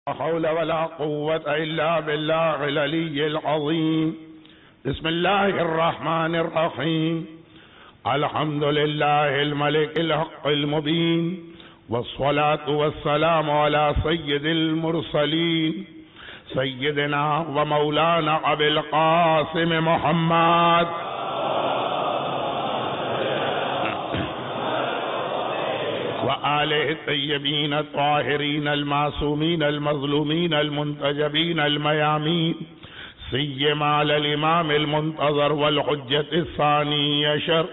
حول ولا قوة إلا بالله العلي العظيم. بسم الله الرحمن الرحيم. الحمد لله الملك الحق المبين، والصلاة والسلام على سيد المرسلين سيدنا ومولانا أبي القاسم محمد وآله الطيبين الطاهرين المعصومين المظلومين المنتجبين الميامين، سيما على الإمام المنتظر والحجة الثاني عشر.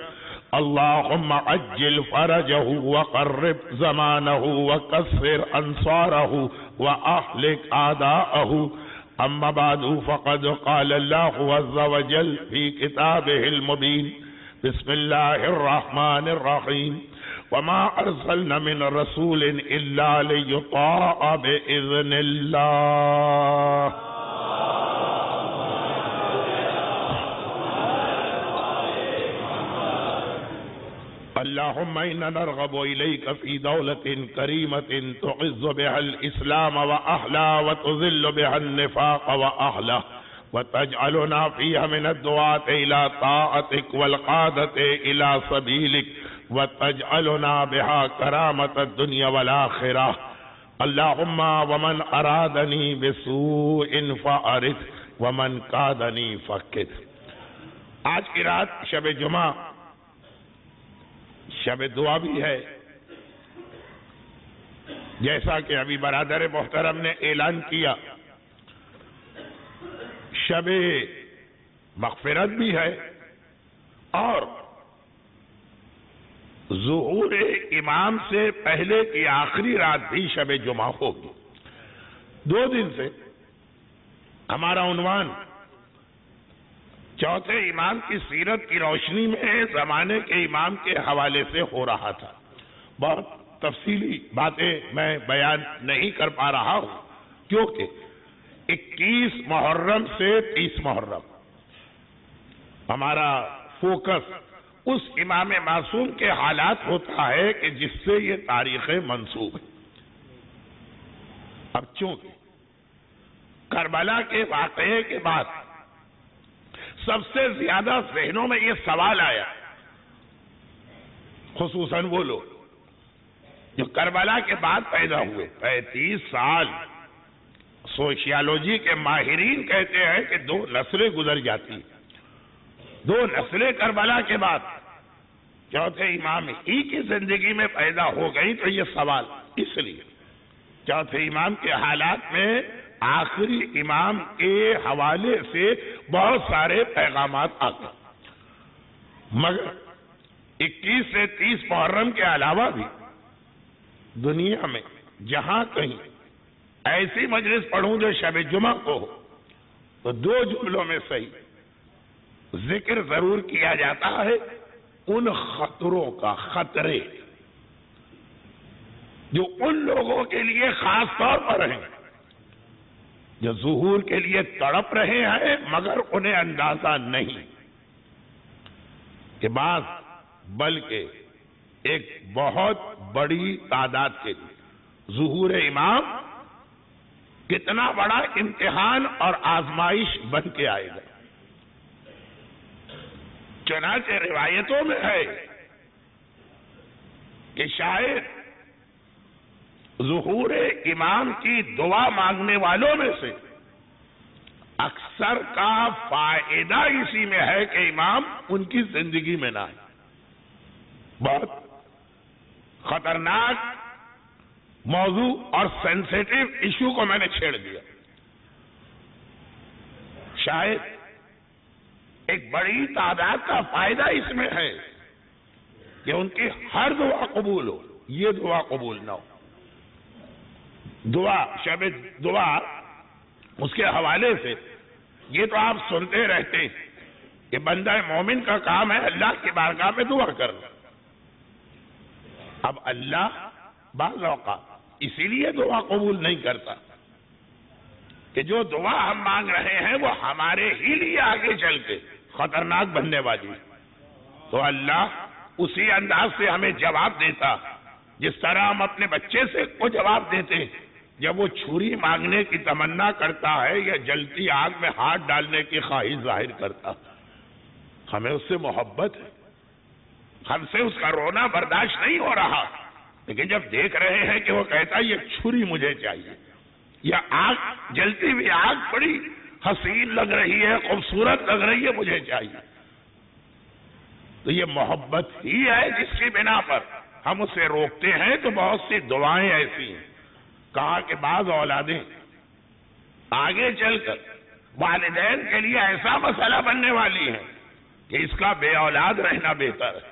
اللهم عجل فرجه وقرب زمانه وكسر أنصاره وأهلك أعداءه. أما بعد، فقد قال الله عز وجل في كتابه المبين: بسم الله الرحمن الرحيم. وما أرسلنا من رسول إلا ليطاع بإذن الله. اللهم إنا نرغب إليك في دولة كريمة تعز بها الإسلام وأهله وتذل بها النفاق وأهله، وتجعلنا فيها من الدعاة إلى طاعتك والقادة إلى سبيلك، وتجعلنا بها كرامة الدنيا والآخرة. اللهم ومن أرادني بسوء فأرد ومن كادني فكد. آج کی رات شب جمعہ شب دعا بھی ہے، جیسا کہ ابھی برادر محترم نے اعلان کیا. شب مغفرت بھی ہے اور ظہور امام سے پہلے کی آخری رات بھی شب جمعہ ہوگی. 2 دن سے ہمارا عنوان چوتھے امام کی سیرت کی روشنی میں زمانے کے امام کے حوالے سے ہو رہا تھا. بہت تفصیلی باتیں میں بیان نہیں کر پا رہا ہوں، کیونکہ 21 محرم سے 30 محرم ہمارا فوکس اس امام معصوم کے حالات ہوتا ہے کہ جس سے یہ تاریخ منسوب ہے. اب چونکہ کربلا کے واقعے کے بعد سب سے زیادہ ذہنوں میں یہ سوال آیا، خصوصاً وہ لوگ جو کربلا کے بعد پیدا ہوئے. 35 سال سوشیالوجی کے ماہرین کہتے ہیں کہ 2 نسلیں گزر جاتی ہیں. 2 نسلیں کربلا کے بعد چوتھے امام ہی کی زندگی میں پیدا ہو گئی. تو یہ سوال اس لیے چوتھے امام کے حالات میں آخری امام کے حوالے سے بہت سارے پیغامات آتے، مگر 21 سے 30 محرم کے علاوہ بھی دنیا میں جہاں کہیں ایسی مجلس پڑھوں جو شب جمعہ کو ہو تو 2 جملوں میں صحیح ذکر ضرور کیا جاتا ہے ان خطروں کا، خطرے جو ان لوگوں کے لیے خاص طور پر ہیں جو ظہور کے لیے تڑپ رہے ہیں مگر انہیں اندازہ نہیں کہ بعض بلکہ ایک بہت بڑی تعداد کے لیے ظہور امام کتنا بڑا امتحان اور آزمائش بن کے آئے گا. چنانچہ روایتوں میں ہے کہ شاید ظہور امام کی دعا مانگنے والوں میں سے اکثر کا فائدہ اسی میں ہے کہ امام ان کی زندگی میں نہ آئے. بہت خطرناک موضوع اور سینسیٹیو ایشو کو میں نے چھیڑ دیا. شاید ایک بڑی تعداد کا فائدہ اس میں ہے کہ ان کی ہر دعا قبول ہو، یہ دعا قبول نہ ہو. دعا شب دعا اس کے حوالے سے یہ تو آپ سنتے رہتے ہیں کہ بندہ مومن کا کام ہے اللہ کی بارگاہ میں دعا کرنا. اب اللہ بعض اوقات اسی لیے دعا قبول نہیں کرتا کہ جو دعا ہم مانگ رہے ہیں وہ ہمارے ہی لیے آگے چل کے خطرناک بننے والی ہے. تو اللہ اسی انداز سے ہمیں جواب دیتا جس طرح ہم اپنے بچے سے کو جواب دیتے ہیں جب وہ چھری مانگنے کی تمنا کرتا ہے یا جلتی آگ میں ہاتھ ڈالنے کی خواہش ظاہر کرتا، ہمیں اس سے محبت ہے، ہم سے اس کا رونا برداشت نہیں ہو رہا، لیکن جب دیکھ رہے ہیں کہ وہ کہتا ہے یہ چھری مجھے چاہیے، یا آگ جلتی ہوئی آگ بڑی حسین لگ رہی ہے، خوبصورت لگ رہی ہے، مجھے چاہیے، تو یہ محبت ہی ہے جس کی بنا پر ہم اسے روکتے ہیں۔ تو بہت سی دعائیں ایسی ہیں، کہا کہ بعض اولادیں آگے چل کر والدین کے لیے ایسا مسئلہ بننے والی ہیں کہ اس کا بے اولاد رہنا بہتر ہے۔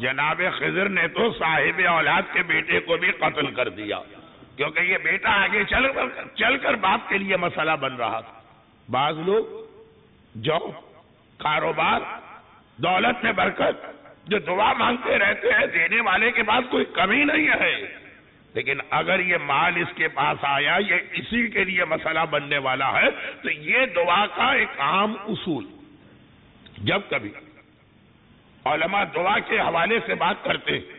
جناب خضر نے تو صاحب اولاد کے بیٹے کو بھی قتل کر دیا، کیونکہ یہ بیٹا آگے چل کر باپ کے لیے مسئلہ بن رہا تھا۔ بعض لوگ جو کاروبار دولت میں برکت جو دعا مانگتے رہتے ہیں، دینے والے کے پاس کوئی کمی نہیں ہے، لیکن اگر یہ مال اس کے پاس آیا، یہ اسی کے لیے مسئلہ بننے والا ہے، تو یہ دعا کا ایک عام اصول، جب کبھی علماء دعا کے حوالے سے بات کرتے ہیں،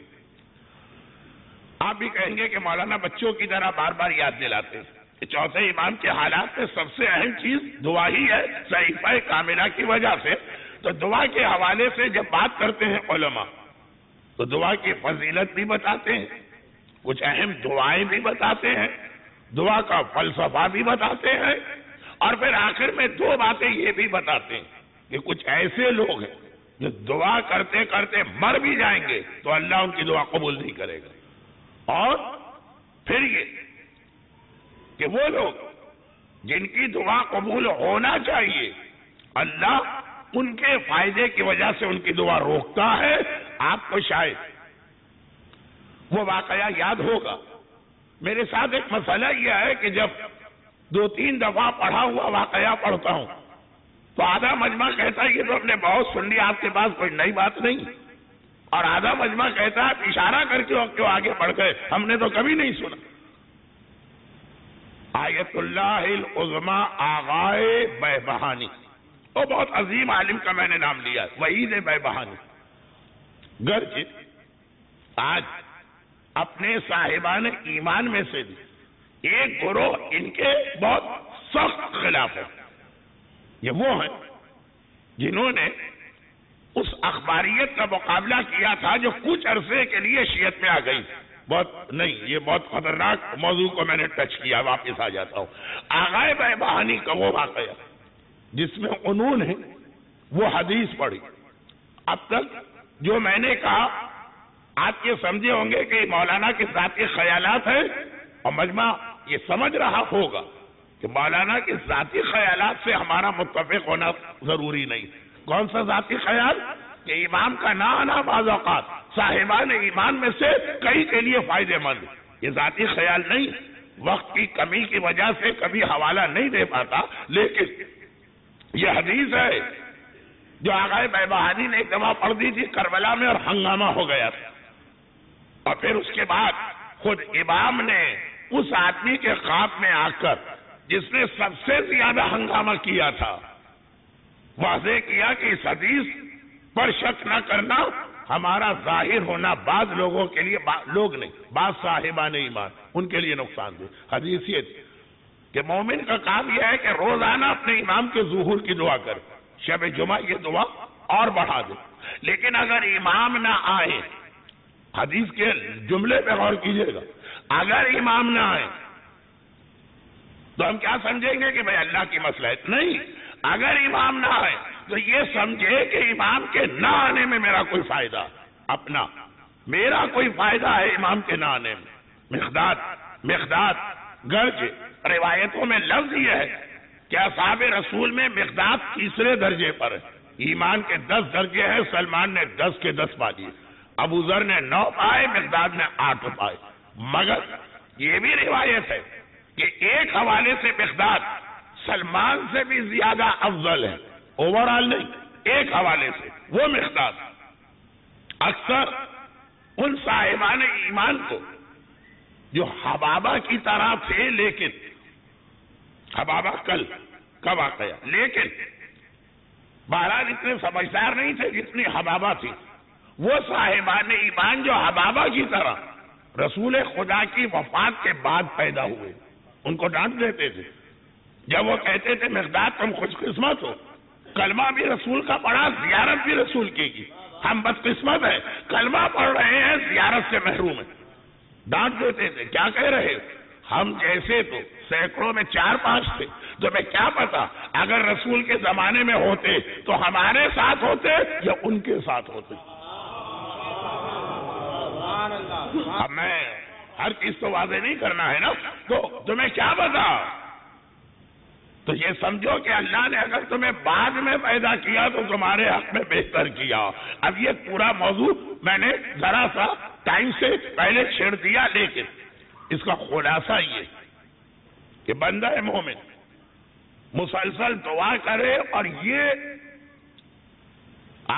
آپ بھی کہیں گے کہ مولانا بچوں کی طرح بار بار یاد دلاتے ہیں کہ چوتھے امام کے حالات میں سب سے اہم چیز دعا ہی ہے، صحیفہ کاملہ کی وجہ سے۔ تو دعا کے حوالے سے جب بات کرتے ہیں علماء، تو دعا کی فضیلت بھی بتاتے ہیں، کچھ اہم دعائیں بھی بتاتے ہیں، دعا کا فلسفہ بھی بتاتے ہیں، اور پھر آخر میں دو باتیں یہ بھی بتاتے ہیں کہ کچھ ایسے لوگ ہیں جو دعا کرتے کرتے مر بھی جائیں گے تو اللہ ان کی دعا قبول نہیں کرے گا، اور پھر یہ کہ وہ لوگ جن کی دعا قبول ہونا چاہیے، اللہ ان کے فائدے کی وجہ سے ان کی دعا روکتا ہے۔ آپ کو شاید وہ واقعہ یاد ہوگا، میرے ساتھ ایک مسئلہ یہ ہے کہ جب 2-3 دفعہ پڑھا ہوا واقعہ پڑھتا ہوں تو آدھا مجمع کہتا ہے یہ تو ہم نے بہت سن لی، آپ کے پاس کوئی نئی بات نہیں، اور آدھا مجمع کہتا ہے اشارہ کر کے کیوں آگے بڑھ گئے، ہم نے تو کبھی نہیں سنا۔ آیت اللہ العظمی آغائے بہبہانی، وہ بہت عظیم عالم کا میں نے نام لیا ہے، وحید بہبہانی، گرچہ آج اپنے صاحبان ایمان میں سے بھی ایک گروہ ان کے بہت سخت خلاف ہے۔ یہ وہ ہیں جنہوں نے اس اخباریت کا مقابلہ کیا تھا جو کچھ عرصے کے لیے شیعت میں آ گئی۔ بہت نہیں، یہ بہت خطرناک موضوع کو میں نے ٹچ کیا، واپس آ جاتا ہوں۔ آغائے بہبہانی کا وہ واقعہ جس میں انہوں نے وہ حدیث پڑھی، اب تک جو میں نے کہا آپ یہ سمجھے ہوں گے کہ مولانا کے ذاتی خیالات ہیں، اور مجمع یہ سمجھ رہا ہوگا کہ مولانا کے ذاتی خیالات سے ہمارا متفق ہونا ضروری نہیں۔ کون سا ذاتی خیال؟ کہ امام کا نہ آنا بعض اوقات صاحبان ایمان میں سے کئی کے لیے فائدے مند، یہ ذاتی خیال نہیں، وقت کی کمی کی وجہ سے کبھی حوالہ نہیں دے پاتا، لیکن یہ حدیث ہے جو آغائے بہبہانی نے ایک دفعہ پڑھ دی تھی کربلا میں، اور ہنگامہ ہو گیا تھا، اور پھر اس کے بعد خود امام نے اس آدمی کے خواب میں آ کر جس نے سب سے زیادہ ہنگامہ کیا تھا واضح کیا کہ اس حدیث پر شک نہ کرنا، ہمارا ظاہر ہونا بعض لوگوں کے لیے، لوگ نہیں، بعض صاحبان ایمان ان کے لیے نقصان دہ۔ حدیث یہ تھی کہ مومن کا کام یہ ہے کہ روزانہ اپنے امام کے ظہور کی دعا کرے، شب جمعہ یہ دعا اور بڑھا دے، لیکن اگر امام نہ آئے، حدیث کے جملے پہ غور کیجئے گا، اگر امام نہ آئے تو ہم کیا سمجھیں گے کہ بھئی اللہ کی مصلحت نہیں، اگر امام نہ آئے تو یہ سمجھے کہ امام کے نہ آنے میں میرا کوئی فائدہ، اپنا میرا کوئی فائدہ ہے امام کے نہ آنے میں۔ مقداد گرچہ روایتوں میں لفظ یہ ہے کہ اصحاب رسول میں مقداد تیسرے درجے پر ہے، ایمان کے 10 درجے ہیں، سلمان نے 10 کے 10 پا دیے، ابو ذر نے 9 پائے، مقداد نے 8 پائے، مگر یہ بھی روایت ہے کہ ایک حوالے سے مقداد سلمان سے بھی زیادہ افضل ہے، اوورال نہیں، ایک حوالے سے وہ مقداد اکثر ان صاحبان ایمان کو جو حبابہ کی طرح تھے، لیکن حبابہ کل کا واقعہ، لیکن بہرحال اتنے سمجھدار نہیں تھے جتنی حبابہ تھی، وہ صاحبان ایمان جو حبابہ کی طرح رسول خدا کی وفات کے بعد پیدا ہوئے، ان کو ڈانٹ دیتے تھے جب وہ کہتے تھے مقداد تم خوش قسمت ہو، کلمہ بھی رسول کا پڑھا، زیارت بھی رسول کی، ہم بدقسمت ہیں، کلمہ پڑھ رہے ہیں، زیارت سے محروم ہیں۔ ڈانٹ دیتے تھے، کیا کہہ رہے ہم جیسے تو سینکڑوں میں 4-5 تھے، تمہیں کیا پتا اگر رسول کے زمانے میں ہوتے تو ہمارے ساتھ ہوتے یا ان کے ساتھ ہوتے۔ ہمیں ہر چیز تو واضح نہیں کرنا ہے نا، تو تمہیں کیا پتا؟ تو یہ سمجھو کہ اللہ نے اگر تمہیں بعد میں پیدا کیا تو تمہارے حق میں بہتر کیا۔ اب یہ پورا موضوع میں نے ذرا سا ٹائم سے پہلے چھیڑ دیا، لیکن اس کا خلاصہ یہ کہ بندہ مومن مسلسل دعا کرے، اور یہ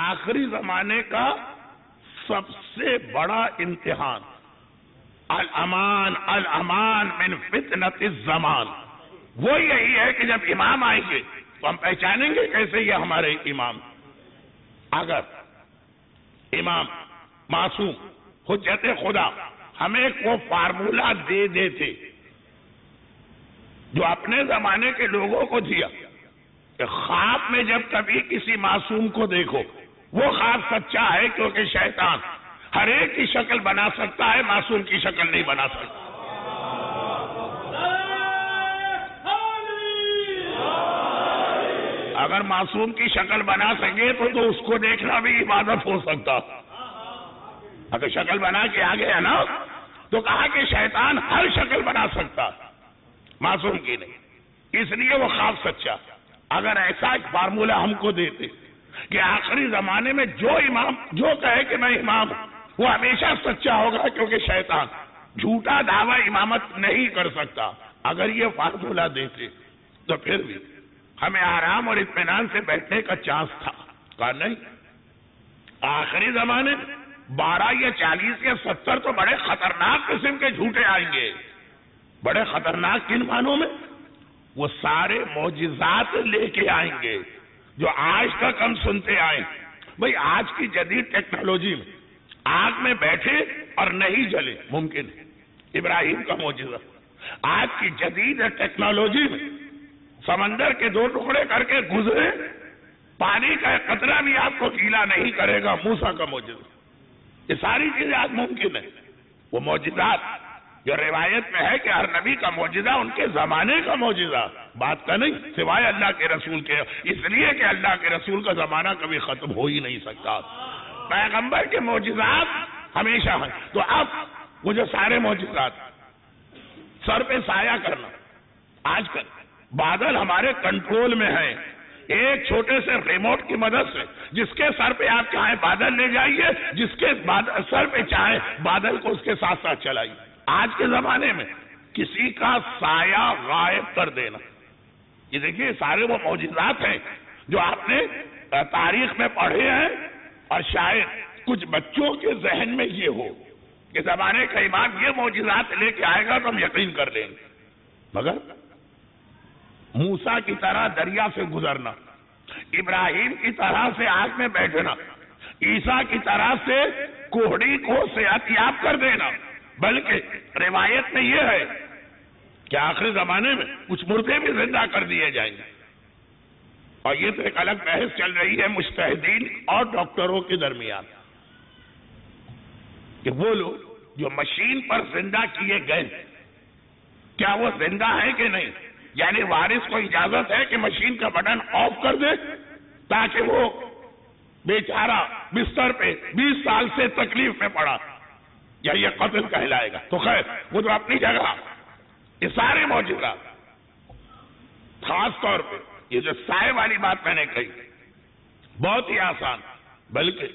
آخری زمانے کا سب سے بڑا امتحان، الامان الامان من فتنة الزمان، وہ یہی ہے کہ جب امام آئیں گے تو ہم پہچانیں گے کیسے یہ ہمارے امام۔ اگر امام معصوم حجت خدا ہمیں وہ فارمولہ دے دیتے جو اپنے زمانے کے لوگوں کو دیا کہ خواب میں جب کبھی کسی معصوم کو دیکھو وہ خواب سچا ہے، کیونکہ شیطان ہر ایک کی شکل بنا سکتا ہے، معصوم کی شکل نہیں بنا سکتا۔ اگر معصوم کی شکل بنا سکے تو اس کو دیکھنا بھی عبادت ہو سکتا۔ اگر شکل بنا کے آ گیا نا تو کہا کہ شیطان ہر شکل بنا سکتا، معصوم کی نہیں، اس لیے وہ خواب سچا۔ اگر ایسا ایک فارمولہ ہم کو دیتے کہ آخری زمانے میں جو امام جو کہے کہ میں امام ہوں وہ ہمیشہ سچا ہوگا، کیونکہ شیطان جھوٹا دعویٰ امامت نہیں کر سکتا، اگر یہ فارمولہ دیتے تو پھر بھی ہمیں آرام اور اطمینان سے بیٹھنے کا چانس تھا۔ کہا نہیں، آخری زمانے میں 12 یا 40 یا 70 تو بڑے خطرناک قسم کے جھوٹے آئیں گے۔ بڑے خطرناک کن معنوں میں؟ وہ سارے معجزات لے کے آئیں گے جو آج تک ہم سنتے آئے۔ بھئی آج کی جدید ٹیکنالوجی میں آگ میں بیٹھے اور نہیں جلے ممکن ہے، ابراہیم کا معجزہ۔ آج کی جدید ٹیکنالوجی میں سمندر کے 2 ٹکڑے کر کے گزرے، پانی کا قطرہ بھی آپ کو گیلا نہیں کرے گا، موسیٰ کا معجزہ۔ یہ ساری چیزیں آج ممکن ہیں۔ وہ معجزات جو روایت میں ہے کہ ہر نبی کا معجزہ ان کے زمانے کا معجزہ، بات کا نہیں، سوائے اللہ کے رسول کے، اس لیے کہ اللہ کے رسول کا زمانہ کبھی ختم ہو ہی نہیں سکتا۔ پیغمبر کے معجزات ہمیشہ ہیں۔ تو اب وہ جو سارے معجزات، سر پہ سایہ کرنا، آج کل بادل ہمارے کنٹرول میں ہیں، ایک چھوٹے سے ریموٹ کی مدد سے جس کے سر پہ آپ چاہیں بادل لے جائیے، جس کے سر پہ چاہیں بادل کو اس کے ساتھ ساتھ چلائیے۔ آج کے زمانے میں کسی کا سایہ غائب کر دینا، یہ دیکھیے سارے وہ معجزات ہیں جو آپ نے تاریخ میں پڑھے ہیں، اور شاید کچھ بچوں کے ذہن میں یہ ہو کہ زمانے کا امام یہ معجزات لے کے آئے گا تو ہم یقین کر لیں گے، مگر موسیٰ کی طرح دریا سے گزرنا، ابراہیم کی طرح سے آگ میں بیٹھنا، عیسیٰ کی طرح سے کوہڑی کو صحت یاب کر دینا، بلکہ روایت میں یہ ہے کہ آخری زمانے میں کچھ مردے بھی زندہ کر دیے جائیں گے۔ اور یہ تو ایک الگ بحث چل رہی ہے مجتہدین اور ڈاکٹروں کے درمیان کہ وہ لوگ جو مشین پر زندہ کیے گئے کیا وہ زندہ ہے کہ نہیں، یعنی وارث کو اجازت ہے کہ مشین کا بٹن آف کر دے تاکہ وہ بیچارہ بستر پہ 20 سال سے تکلیف میں پڑا، یا یہ قتل کہلائے گا؟ تو خیر وہ تو اپنی جگہ، یہ سارے معجزات، خاص طور پہ یہ جو سائے والی بات میں نے کہی بہت ہی آسان، بلکہ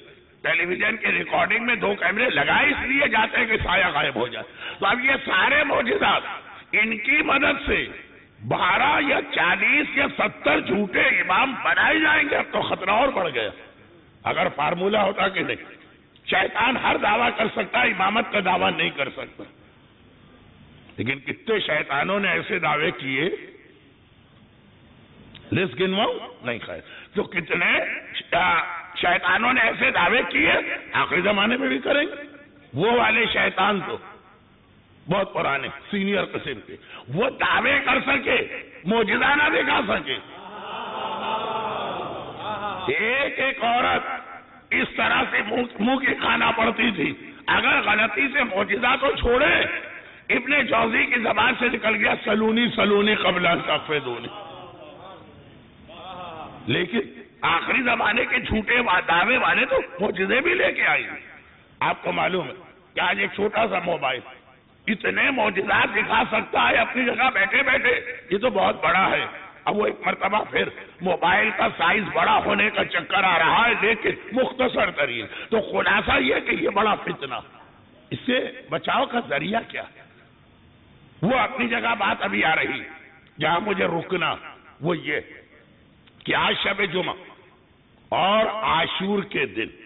ٹیلی ویژن کے ریکارڈنگ میں 2 کیمرے لگائے اس لیے جاتے ہیں کہ سایہ غائب ہو جائے۔ تو اب یہ سارے معجزات، ان کی مدد سے 12 یا 40 یا 70 جھوٹے امام بنائے جائیں گے۔ اب تو خطرہ اور بڑھ گیا۔ اگر فارمولہ ہوتا کہ نہیں، شیطان ہر دعویٰ کر سکتا، امامت کا دعویٰ نہیں کر سکتا، لیکن کتنے شیطانوں نے ایسے دعوے کیے، لسٹ گنواؤں نہیں خیر، تو کتنے شیطانوں نے ایسے دعوے کیے، آخری زمانے میں بھی کریں گے۔ وہ والے شیطان تو بہت پرانے سینئر قسم کے، وہ دعوے کر سکے، معجزہ نہ دکھا سکے۔ ایک ایک عورت اس طرح سے منہ کی کھانا پڑتی تھی، اگر غلطی سے معجزہ تو چھوڑے، ابن جوزی کی زبان سے نکل گیا سلونی سلونی قبل ان تقفدونی، لیکن آخری زمانے کے جھوٹے دعوے والے تو معجزے بھی لے کے آئے۔ آپ کو معلوم ہے کہ آج ایک چھوٹا سا موبائل اتنے معجزات دکھا سکتا ہے اپنی جگہ بیٹھے بیٹھے، یہ تو بہت بڑا ہے۔ اب وہ ایک مرتبہ پھر موبائل کا سائز بڑا ہونے کا چکر آ رہا ہے، لیکن مختصر ترین تو خلاصہ یہ کہ یہ بڑا فتنہ، اس سے بچاؤ کا ذریعہ کیا ہے؟ وہ اپنی جگہ بات ابھی آ رہی، جہاں مجھے رکنا وہ یہ کہ آج شب جمعہ اور عاشور کے دن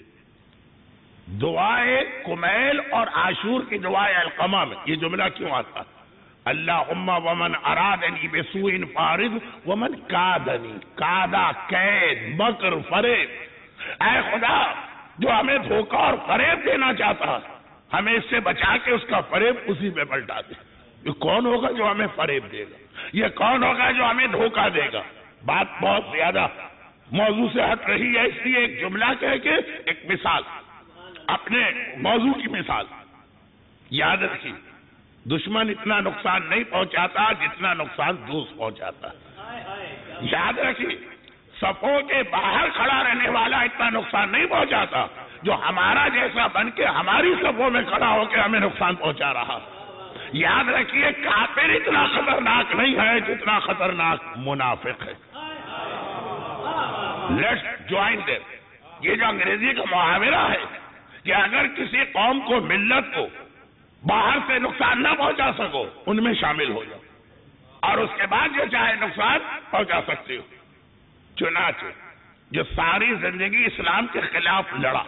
دعائے کمیل اور عاشور کی دعائے علقمہ میں یہ جملہ کیوں آتا ہے؟ اللہم ومن ارادنی بسوء فارض ومن کادنی، کادا قید مکر فریب، اے خدا جو ہمیں دھوکہ اور فریب دینا چاہتا ہے ہمیں اس سے بچا کے اس کا فریب اسی پہ پلٹا دے۔ یہ کون ہوگا جو ہمیں فریب دے گا؟ یہ کون ہوگا جو ہمیں دھوکہ دے گا؟ بات بہت زیادہ موضوع سے ہٹ رہی ہے، اس لیے ایک جملہ کہہ کے ایک مثال، اپنے موضوع کی مثال یاد رکھیے۔ دشمن اتنا نقصان نہیں پہنچاتا جتنا نقصان دوست پہنچاتا ہے۔ یاد رکھیے، صفوں کے باہر کھڑا رہنے والا اتنا نقصان نہیں پہنچاتا جو ہمارا جیسا بن کے ہماری صفوں میں کھڑا ہو کے ہمیں نقصان پہنچا رہا۔ یاد رکھیے، کافر اتنا خطرناک نہیں ہے جتنا خطرناک منافق ہے۔ لیٹس جوائن دیم، یہ جو انگریزی کا محاورہ ہے کہ اگر کسی قوم کو، ملت کو باہر سے نقصان نہ پہنچا سکو ان میں شامل ہو جاؤ، اور اس کے بعد جو چاہے نقصان پہنچا سکتے ہو۔ چنانچہ جو ساری زندگی اسلام کے خلاف لڑا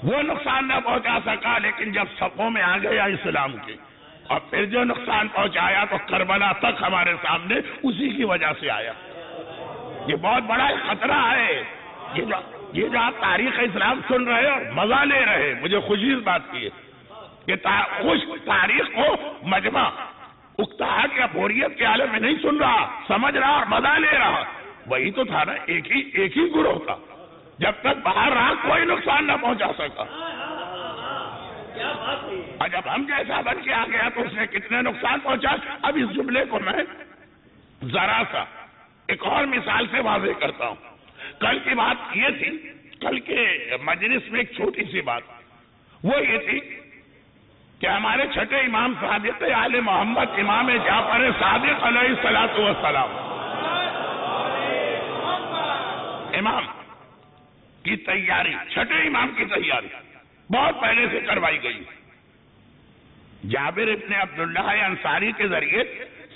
وہ نقصان نہ پہنچا سکا، لیکن جب صفوں میں آ گیا اسلام کے اور پھر جو نقصان پہنچایا تو کربلا تک ہمارے سامنے اسی کی وجہ سے آیا۔ یہ بہت بڑا خطرہ ہے۔ یہ جو آپ تاریخ اسلام سن رہے اور مزہ لے رہے، مجھے خوشی اس بات کی ہے کہ خوش تاریخ کو مجمع اکتاہٹ یا بوریت کے عالم میں نہیں سن رہا، سمجھ رہا اور مزہ لے رہا۔ وہی تو تھا نا، ایک ہی گروہ کا، جب تک باہر رہا کوئی نقصان نہ پہنچا سکا، اور جب ہم جیسا بن کے آ گیا تو اس نے کتنے نقصان پہنچا۔ اب اس جملے کو میں ذرا سا ایک اور مثال سے واضح کرتا ہوں۔ کل کی بات یہ تھی، کل کے مجلس میں ایک چھوٹی سی بات وہ یہ تھی کہ ہمارے چھٹے امام صادق آل محمد امام جعفر صادق علیہ الصلوۃ والسلام امام کی تیاری، چھٹے امام کی تیاری بہت پہلے سے کروائی گئی۔ جابر ابن عبداللہ انصاری کے ذریعے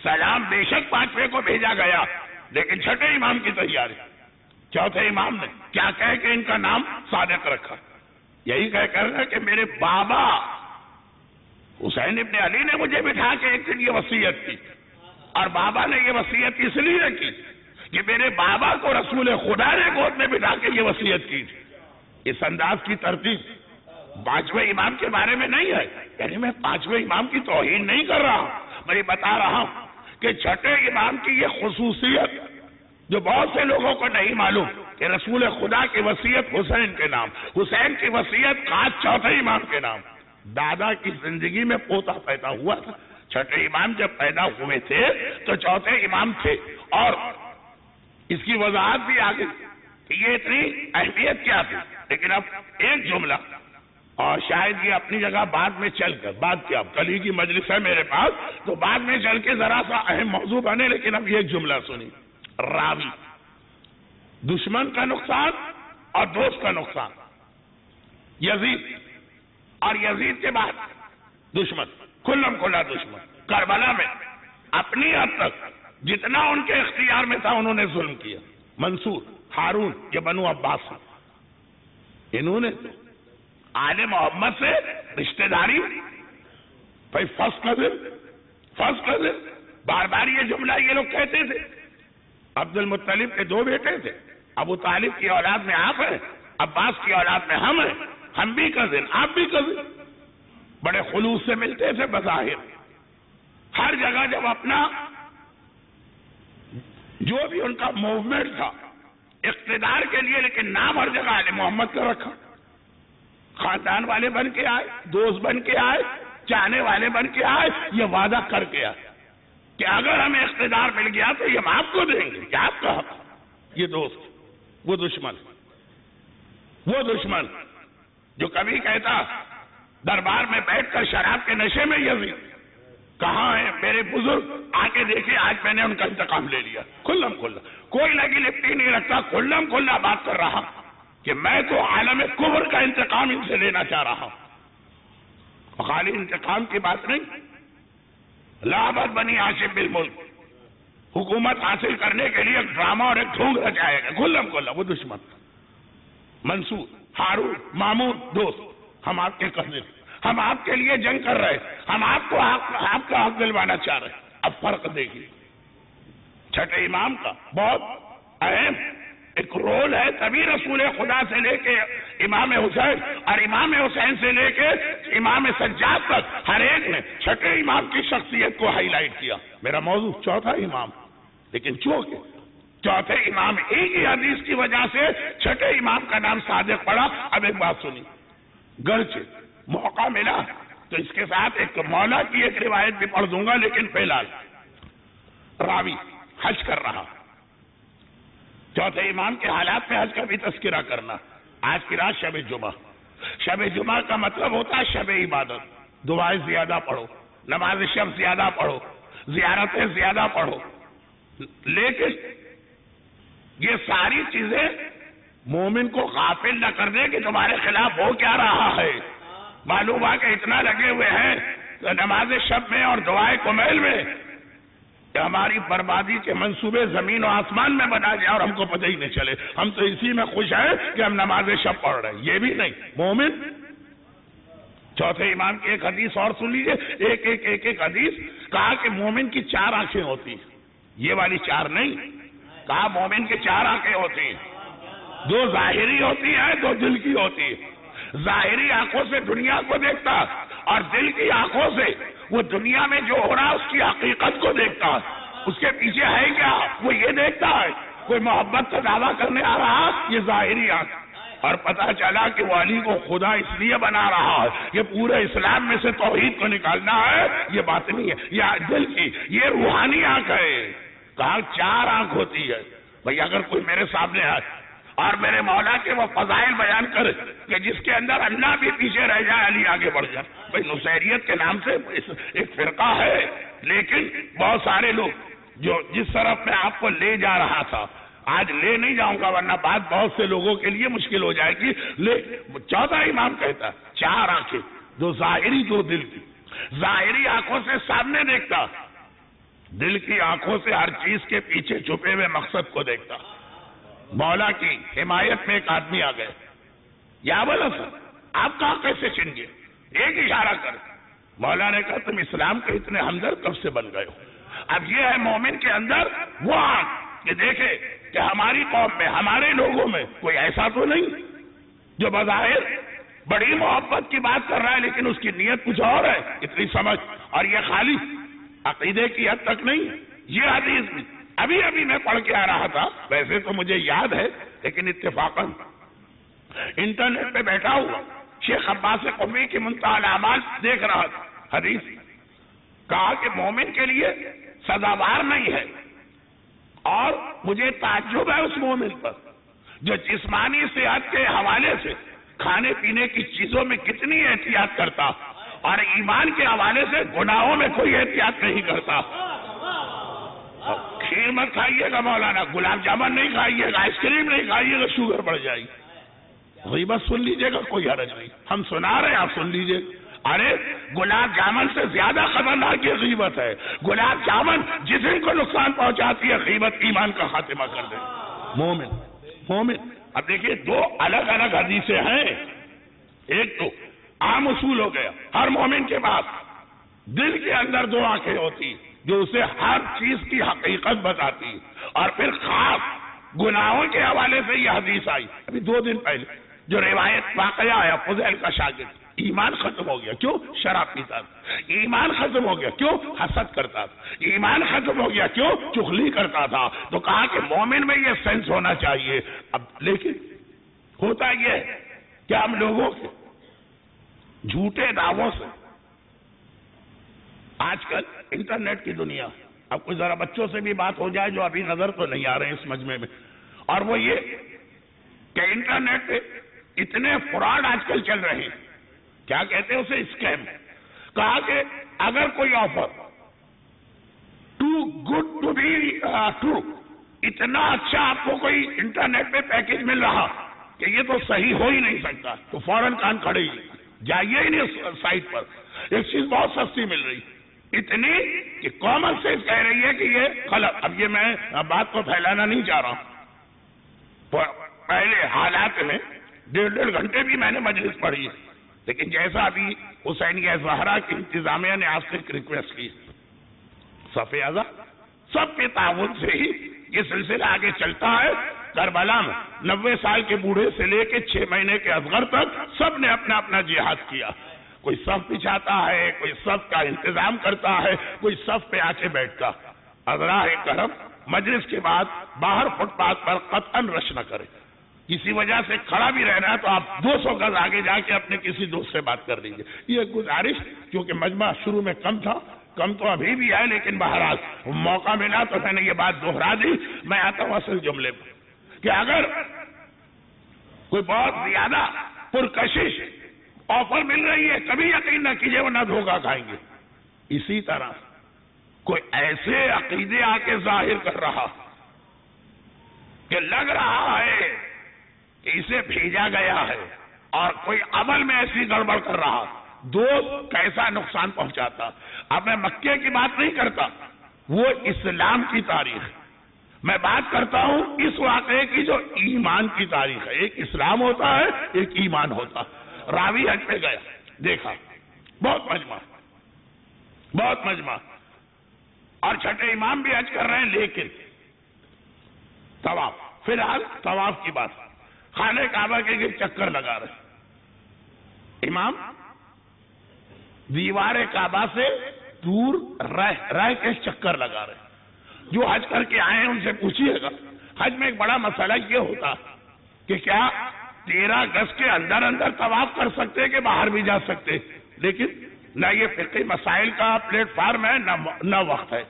سلام بے شک پانچویں کو بھیجا گیا، لیکن چھٹے امام کی تیاری، چوتھے امام نے کیا کہہ کہ ان کا نام صادق رکھا؟ یہی کہہ کر کہ میرے بابا حسین ابن علی نے مجھے بٹھا کے ایک دن یہ وصیت کی، اور بابا نے یہ وصیت اس لیے کی کہ میرے بابا کو رسول خدا نے گود میں بٹھا کے یہ وصیت کی تھی۔ اس انداز کی ترتیب پانچویں امام کے بارے میں نہیں ہے، یعنی میں پانچویں امام کی توہین نہیں کر رہا ہوں، میں یہ بتا رہا ہوں کہ چھٹے امام کی یہ خصوصیت جو بہت سے لوگوں کو نہیں معلوم کہ رسول خدا کی وصیت حسین کے نام، حسین کی وصیت خاص چوتھے امام کے نام۔ دادا کی زندگی میں پوتا پیدا ہوا تھا، چھٹے امام جب پیدا ہوئے تھے تو چوتھے امام تھے، اور اس کی وضاحت بھی آگے کہ یہ اتنی اہمیت کیا تھی۔ لیکن اب ایک جملہ، اور شاید یہ اپنی جگہ بعد میں چل کر، بات کیا کل ہی کی مجلس ہے میرے پاس تو بعد میں چل کے ذرا سا اہم موضوع بنے، لیکن اب یہ ایک جملہ سنی، راوی، دشمن کا نقصان اور دوست کا نقصان، یزید، اور یزید کے بعد دشمن، کھلم کھلا دشمن، کربلا میں اپنی حد تک جتنا ان کے اختیار میں تھا انہوں نے ظلم کیا۔ منصور، ہارون، یہ بنو عباس، انہوں نے آل محمد سے رشتہ داری، بھائی فرسٹ کزن، بار بار یہ جملہ یہ لوگ کہتے تھے۔ عبد المطلب کے 2 بیٹے تھے، ابو طالب کی اولاد میں آپ ہیں، عباس کی اولاد میں ہم ہیں، ہم بھی کزن، آپ بھی کزن۔ بڑے خلوص سے ملتے تھے بظاہر، ہر جگہ جب اپنا جو بھی ان کا موومنٹ تھا اقتدار کے لیے، لیکن نام ہر جگہ آل محمد کا رکھا، خاندان والے بن کے آئے، دوست بن کے آئے، چاہنے والے بن کے آئے، یہ وعدہ کر کے آئے کہ اگر ہمیں اقتدار مل گیا تو یہ ہم آپ کو دیں گے، کہ آپ کا حق۔ یہ دوست، وہ دشمن جو کبھی کہتا دربار میں بیٹھ کر شراب کے نشے میں یزید کہاں ہے میرے بزرگ، آ کے دیکھے آج میں نے ان کا انتقام لے لیا، کھلم کھلا، کوئی لگی لپٹی نہیں رکھتا، کھلم کھلا بات کر رہا کہ میں تو عالم کفر کا انتقام ان سے لینا چاہ رہا ہوں۔ خالی انتقام کی بات نہیں، لعبت بنی ہاشم بالملک، حکومت حاصل کرنے کے لیے ایک ڈرامہ اور ایک ڈھونگ رچایا گیا، کھلم کھلا۔ وہ دشمن منصور، ہارون، مامون دوست، ہم آپ کے قدر، ہم آپ کے لیے جنگ کر رہے، ہم آپ کو آپ کا حق دلوانا چاہ رہے۔ اب فرق دیکھیے، چھٹے امام کا بہت اہم ایک رول ہے، تبھی رسول خدا سے لے کے امام حسین اور امام حسین سے لے کے امام سجاد تک ہر ایک نے چھٹے امام کی شخصیت کو ہائی لائٹ کیا۔ میرا موضوع چوتھا امام، لیکن چونکہ چوتھے امام ایک ہی حدیث کی وجہ سے چھٹے امام کا نام صادق پڑا۔ اب ایک بات سنی، گرچہ موقع ملا تو اس کے ساتھ ایک مولا کی ایک روایت بھی پڑھ دوں گا، لیکن فی الحال راوی حج کر رہا، چوتھے امام کے حالات میں حج کا بھی تذکرہ کرنا۔ آج کی رات شب جمعہ، شب جمعہ کا مطلب ہوتا ہے شب عبادت، دعائیں زیادہ پڑھو، نماز شب زیادہ پڑھو، زیارتیں زیادہ پڑھو، لیکن یہ ساری چیزیں مومن کو غافل نہ کر دے کہ تمہارے خلاف ہو کیا رہا ہے۔ معلوم ہے کہ اتنا لگے ہوئے ہیں نماز شب میں اور دعائے کمیل میں کہ ہماری بربادی کے منصوبے زمین و آسمان میں بنا جائے اور ہم کو پتہ ہی نہیں چلے۔ ہم تو اسی میں خوش ہیں کہ ہم نماز شب پڑھ رہے ہیں، یہ بھی نہیں۔ مومن چوتھے امام کی ایک حدیث اور سن لیجئے، ایک حدیث کہا کہ مومن کی 4 آنکھیں ہوتی ہیں، یہ والی 4 نہیں، کہا مومن کی 4 آنکھیں ہوتی ہیں، 2 ظاہری ہوتی ہیں، 2 دل کی ہوتی ہیں۔ ظاہری آنکھوں سے دنیا کو دیکھتا اور دل کی آنکھوں سے وہ دنیا میں جو ہو رہا اس کی حقیقت کو دیکھتا، اس کے پیچھے ہے کیا وہ یہ دیکھتا ہے۔ کوئی محبت کا دعویٰ کرنے آ رہا، یہ ظاہری آنکھ، اور پتہ چلا کہ وہ علی کو خدا اس لیے بنا رہا ہے، یہ پورے اسلام میں سے توحید کو نکالنا ہے، یہ بات نہیں ہے، یہ دل کی، یہ روحانی آنکھ ہے۔ کہا 4 آنکھ ہوتی ہے۔ بھئی اگر کوئی میرے سامنے آئے اور میرے مولا کے وہ فضائل بیان کرے کہ جس کے اندر اللہ بھی پیچھے رہ جائے علی آگے بڑھ جائے، بھئی نصیریت کے نام سے ایک فرقہ ہے، لیکن بہت سارے لوگ جو جس طرف میں آپ کو لے جا رہا تھا آج لے نہیں جاؤں گا، ورنہ بات بہت سے لوگوں کے لیے مشکل ہو جائے گی۔ چوتھا امام کہتا ہے 4 آنکھیں، 2 ظاہری 2 دل کی۔ ظاہری آنکھوں سے سامنے دیکھتا، دل کی آنکھوں سے ہر چیز کے پیچھے چھپے ہوئے مقصد کو دیکھتا۔ مولا کی حمایت میں ایک آدمی آ گئے، یا ابوالحسن آپ کہاں کیسے چن گئے؟ ایک اشارہ کر، مولا نے کہا تم اسلام کے اتنے ہمدرد کب سے بن گئے ہو؟ اب یہ ہے مومن کے اندر وہ آنکھ کہ دیکھے کہ ہماری قوم میں، ہمارے لوگوں میں کوئی ایسا تو نہیں جو بظاہر بڑی محبت کی بات کر رہا ہے لیکن اس کی نیت کچھ اور ہے۔ اتنی سمجھ، اور یہ خالی عقیدے کی حد تک نہیں، یہ حدیث بھی ابھی میں پڑھ کے آ رہا تھا، ویسے تو مجھے یاد ہے لیکن اتفاقاً انٹرنیٹ پہ بیٹھا ہوا شیخ عباس قمی کی منتہی الاعمال دیکھ رہا تھا، حدیث کہا کہ مومن کے لیے سزاوار نہیں ہے، اور مجھے تعجب ہے اس مومن پر جو جسمانی صحت کے حوالے سے کھانے پینے کی چیزوں میں کتنی احتیاط کرتا اور ایمان کے حوالے سے گناہوں میں کوئی احتیاط نہیں کرتا۔ کھیر مت کھائیے گا مولانا، گلاب جامن نہیں کھائیے گا، آئس کریم نہیں کھائیے گا، شوگر بڑھ جائے گی۔ غیبت سن لیجئے گا، کوئی حرج نہیں، ہم سنا رہے ہیں آپ سن لیجئے۔ ارے گلاب جامن سے زیادہ خطرناک یہ غیبت ہے، گلاب جامن جسم کو نقصان پہنچاتی ہے، غیبت ایمان کا خاتمہ کر دے۔ مومن اب دیکھیے 2 الگ الگ حدیثیں ہیں، ایک تو عام اصول ہو گیا، ہر مومن کے پاس دل کے اندر 2 آنکھیں ہوتی جو اسے ہر چیز کی حقیقت بتاتی، اور پھر خاص گناہوں کے حوالے سے یہ حدیث آئی ابھی 2 دن پہلے جو روایت واقعہ آیا فضیل کا شاگرد ایمان ختم ہو گیا، کیوں؟ شراب پیتا تھا۔ ایمان ختم ہو گیا، کیوں؟ حسد کرتا تھا۔ ایمان ختم ہو گیا، کیوں؟ چغلی کرتا تھا۔ تو کہا کہ مومن میں یہ سینس ہونا چاہیے۔ اب لیکن ہوتا یہ ہے کہ ہم لوگوں کے جھوٹے دعووں سے، آج کل انٹرنیٹ کی دنیا، اب کوئی ذرا بچوں سے بھی بات ہو جائے جو ابھی نظر تو نہیں آ رہے ہیں اس مجمع میں، اور وہ یہ کہ انٹرنیٹ پہ اتنے فراڈ آج کل چل رہے ہیں، کیا کہتے ہیں اسے؟ اسکیم۔ کہا کہ اگر کوئی offer too good to be true, اتنا اچھا آپ کو کوئی انٹرنیٹ پہ پیکج مل رہا کہ یہ تو صحیح ہو ہی نہیں سکتا، تو فوراً کان کھڑے جائیے ہی نہیں سائٹ پر، ایک چیز بہت سستی مل رہی، اتنی کہ کامن سینس کہہ رہی ہے کہ یہ غلط۔ اب یہ میں بات کو پھیلانا نہیں چاہ رہا ہوں، پہلے حالات میں 1.5 گھنٹے بھی میں نے مجلس پڑھی، لیکن جیسا ابھی حسینیہ زہرا کی انتظامیہ نے آپ سے ریکویسٹ کی، صف اعظم سب کے تعاون سے ہی یہ سلسلہ آگے چلتا ہے۔ کربلا میں 90 سال کے بوڑھے سے لے کے 6 مہینے کے اصغر تک سب نے اپنا اپنا جہاد کیا، کوئی صف بچھاتا ہے، کوئی صف کا انتظام کرتا ہے، کوئی صف پہ آ کے بیٹھتا۔ حضراء کرم مجلس کے بعد باہر فٹ پاتھ پر قطعاً رش نہ کرے، کسی وجہ سے کھڑا بھی رہنا ہے تو آپ 200 گز آگے جا کے اپنے کسی دوست سے بات کر لیجیے۔ یہ گزارش، کیونکہ مجمع شروع میں کم تھا، کم تو ابھی بھی ہے، لیکن بہرحال موقع ملا تو میں نے یہ بات دوہرا دی۔ میں آتا ہوں اصل جملے پر کہ اگر کوئی بہت زیادہ پرکشش آفر مل رہی ہے، کبھی یقین نہ کیجیے ورنہ دھوکہ کھائیں گے۔ اسی طرح کوئی ایسے عقیدے آ کے ظاہر کر رہا کہ لگ رہا ہے کہ اسے بھیجا گیا ہے، اور کوئی عمل میں ایسی گڑبڑ کر رہا، دوست کیسا نقصان پہنچاتا۔ اب میں مکے کی بات نہیں کرتا، وہ اسلام کی تاریخ، میں بات کرتا ہوں اس واقعے کی جو ایمان کی تاریخ ہے۔ ایک اسلام ہوتا ہے، ایک ایمان ہوتا ہے۔ راوی حج پہ گیا، دیکھا بہت مجمع، اور چھٹے امام بھی حج کر رہے ہیں، لیکن طواف، فی الحال طواف کی بات، خانہ کعبہ کے گرد چکر لگا رہے، امام دیوار کعبہ سے دور رہ کے چکر لگا رہے۔ جو حج کر کے آئے ہیں ان سے پوچھیے گا، حج میں ایک بڑا مسئلہ یہ ہوتا کہ کیا 13 گز کے اندر طواف کر سکتے کہ باہر بھی جا سکتے، لیکن نہ یہ فقہی مسائل کا پلیٹ فارم ہے نہ وقت ہے۔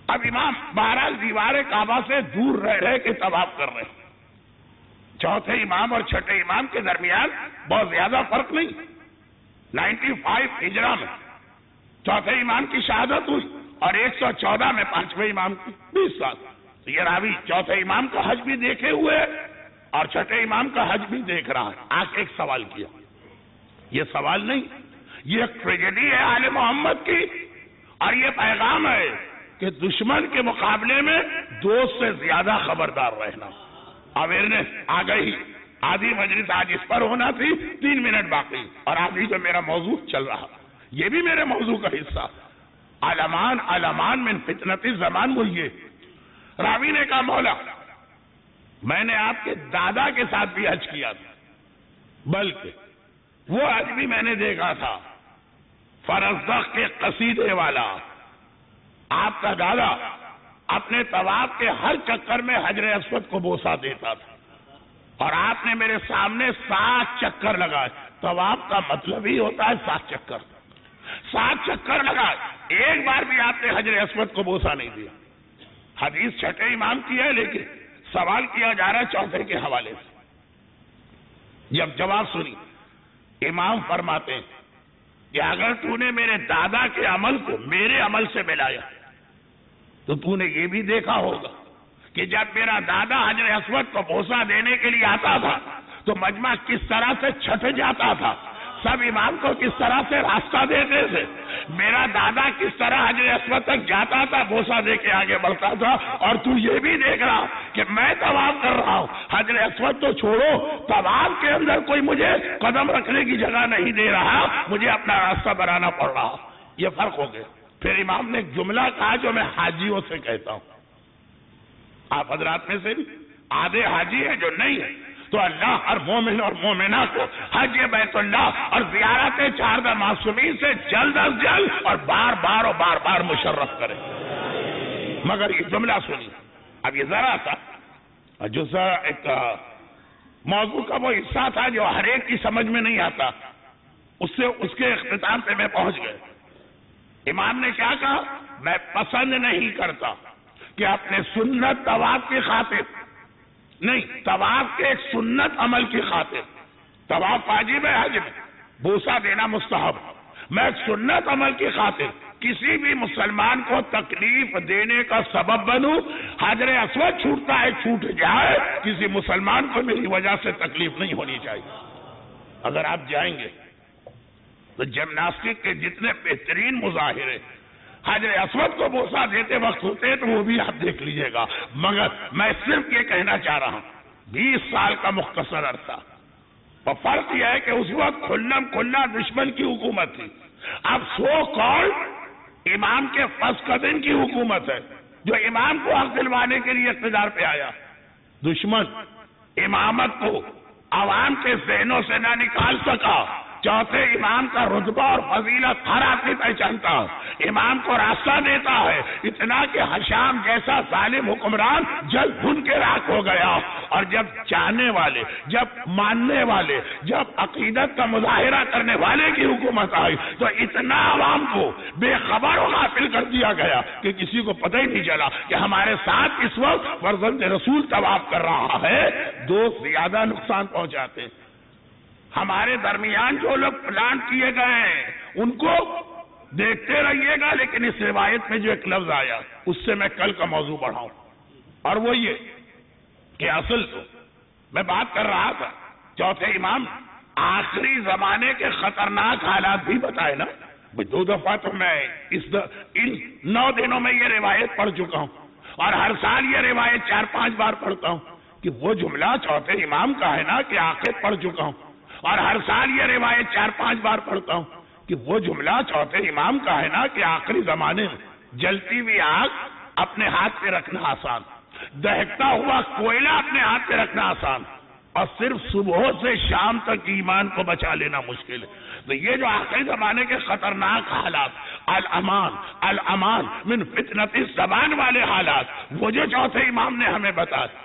اب امام بہرحال دیوار کعبہ سے دور رہ کے طواف کر رہے ہیں۔ چوتھے امام اور چھٹے امام کے درمیان بہت زیادہ فرق نہیں، 95 ہجرہ میں چوتھے امام کی شہادت ہوئی، اور 114 میں پانچویں امام کی 20 سال۔ یہ راوی چوتھے امام کا حج بھی دیکھے ہوئے اور چھٹے امام کا حج بھی دیکھ رہا ہے۔ آج ایک سوال کیا، یہ سوال نہیں، یہ ایک ٹریجڈی ہے آل محمد کی، اور یہ پیغام ہے کہ دشمن کے مقابلے میں دوست سے زیادہ خبردار رہنا۔ اویئرنیس آ گئی، آدھی مجلس آج اس پر ہونا تھی، 3 منٹ باقی، اور آدھی جو میرا موضوع چل رہا، یہ بھی میرے موضوع کا حصہ۔ علمان من فتنت الزمان، وہ یہ راوی نے کہا مولا میں نے آپ کے دادا کے ساتھ بھی حج کیا تھا، بلکہ وہ حج بھی میں نے دیکھا تھا فرزدق کے قصیدے والا۔ آپ کا دادا اپنے طواف کے ہر چکر میں حجر اسود کو بوسہ دیتا تھا، اور آپ نے میرے سامنے 7 چکر لگائے۔ طواف کا مطلب ہی ہوتا ہے 7 چکر، 7 چکر لگائے، ایک بار بھی آپ نے حجر اسود کو بوسہ نہیں دیا۔ حدیث چھٹے امام کی ہے، لیکن سوال کیا جا رہا ہے چوتھے کے حوالے سے۔ جب جواب سنی، امام فرماتے ہیں کہ اگر تو نے میرے دادا کے عمل کو میرے عمل سے ملایا تو تو نے یہ بھی دیکھا ہوگا کہ جب میرا دادا حجر اسود کو بوسہ دینے کے لیے آتا تھا تو مجمع کس طرح سے چھٹ جاتا تھا، سب امام کو کس طرح سے راستہ دیتے تھے، میرا دادا کس طرح حجر اسود تک جاتا تھا، بوسہ دے کے آگے بڑھتا تھا، اور تو یہ بھی دیکھ رہا کہ میں طواف کر رہا ہوں، حجر اسود تو چھوڑو، طواف کے اندر کوئی مجھے قدم رکھنے کی جگہ نہیں دے رہا، مجھے اپنا راستہ بنانا پڑ رہا۔ یہ فرق ہو گیا۔ پھر امام نے ایک جملہ کہا جو میں حاجیوں سے کہتا ہوں، آپ حضرات میں سے بھی آدھے حاجی ہیں جو نہیں ہے، تو اللہ ہر مومن اور مومنہ کو حج بیت اللہ اور زیارت 14 معصومین سے جلد از جلد اور بار بار مشرف کرے۔ مگر یہ جملہ سنی، اب یہ ذرا سا جو ایک موضوع کا وہ حصہ تھا جو ہر ایک کی سمجھ میں نہیں آتا، اس کے اختتام پہ میں پہنچ گئے۔ امام نے کیا کہا؟ میں پسند نہیں کرتا کہ اپنے سنت طواف کی خاطر نہیں، طواف کے ایک سنت عمل کی خاطر، طواف واجب ہے حج میں، بوسہ دینا مستحب، میں ایک سنت عمل کی خاطر کسی بھی مسلمان کو تکلیف دینے کا سبب بنوں۔ حجر اسود چھوٹتا ہے چھوٹ جائے، کسی مسلمان کو میری وجہ سے تکلیف نہیں ہونی چاہیے۔ اگر آپ جائیں گے تو جمناسٹک کے جتنے بہترین مظاہرے حجر اسود کو بوسہ دیتے وقت ہوتے ہیں تو وہ بھی آپ دیکھ لیجئے گا۔ مگر میں صرف یہ کہنا چاہ رہا ہوں 20 سال کا مختصر عرصہ، اور فرق یہ ہے کہ اس وقت کھلا دشمن کی حکومت تھی، اب سو کالڈ امام کے فرض قدم کی حکومت ہے، جو امام کو حق دلوانے کے لیے اقتدار پہ آیا۔ دشمن امامت کو عوام کے ذہنوں سے نہ نکال سکا۔ چوتھے امام کا رتبہ اور فضیلت ہر آدمی پہچانتا ہے، امام کو راستہ دیتا ہے، اتنا کہ حشام جیسا ظالم حکمران جل بھن کے راکھ ہو گیا۔ اور جب چاہنے والے، جب ماننے والے، جب عقیدت کا مظاہرہ کرنے والے کی حکومت آئی تو اتنا عوام کو بے خبر و غافل کر دیا گیا کہ کسی کو پتہ ہی نہیں چلا کہ ہمارے ساتھ اس وقت فرزند رسول طواف کر رہا ہے۔ دوست زیادہ نقصان پہنچاتے ہیں۔ ہمارے درمیان جو لوگ پلان کیے گئے ہیں ان کو دیکھتے رہیے گا، لیکن اس روایت میں جو ایک لفظ آیا اس سے میں کل کا موضوع بڑھاؤں، اور وہ یہ کہ اصل تو میں بات کر رہا تھا چوتھے امام آخری زمانے کے خطرناک حالات بھی بتائے نا۔ 2 دفعہ تو میں ان 9 دنوں میں یہ روایت پڑھ چکا ہوں، اور ہر سال یہ روایت 4-5 بار پڑھتا ہوں کہ وہ جملہ چوتھے امام کا ہے نا کہ آخر پڑھ چکا ہوں، اور ہر سال یہ روایت 4-5 بار پڑھتا ہوں کہ وہ جملہ چوتھے امام کا ہے نا کہ آخری زمانے میں جلتی ہوئی آگ اپنے ہاتھ پہ رکھنا آسان، دہکتا ہوا کوئلہ اپنے ہاتھ پہ رکھنا آسان، اور صرف صبح سے شام تک ایمان کو بچا لینا مشکل ہے۔ تو یہ جو آخری زمانے کے خطرناک حالات، الامان من فتنۃ الزمان والے حالات، وہ جو چوتھے امام نے ہمیں بتایا،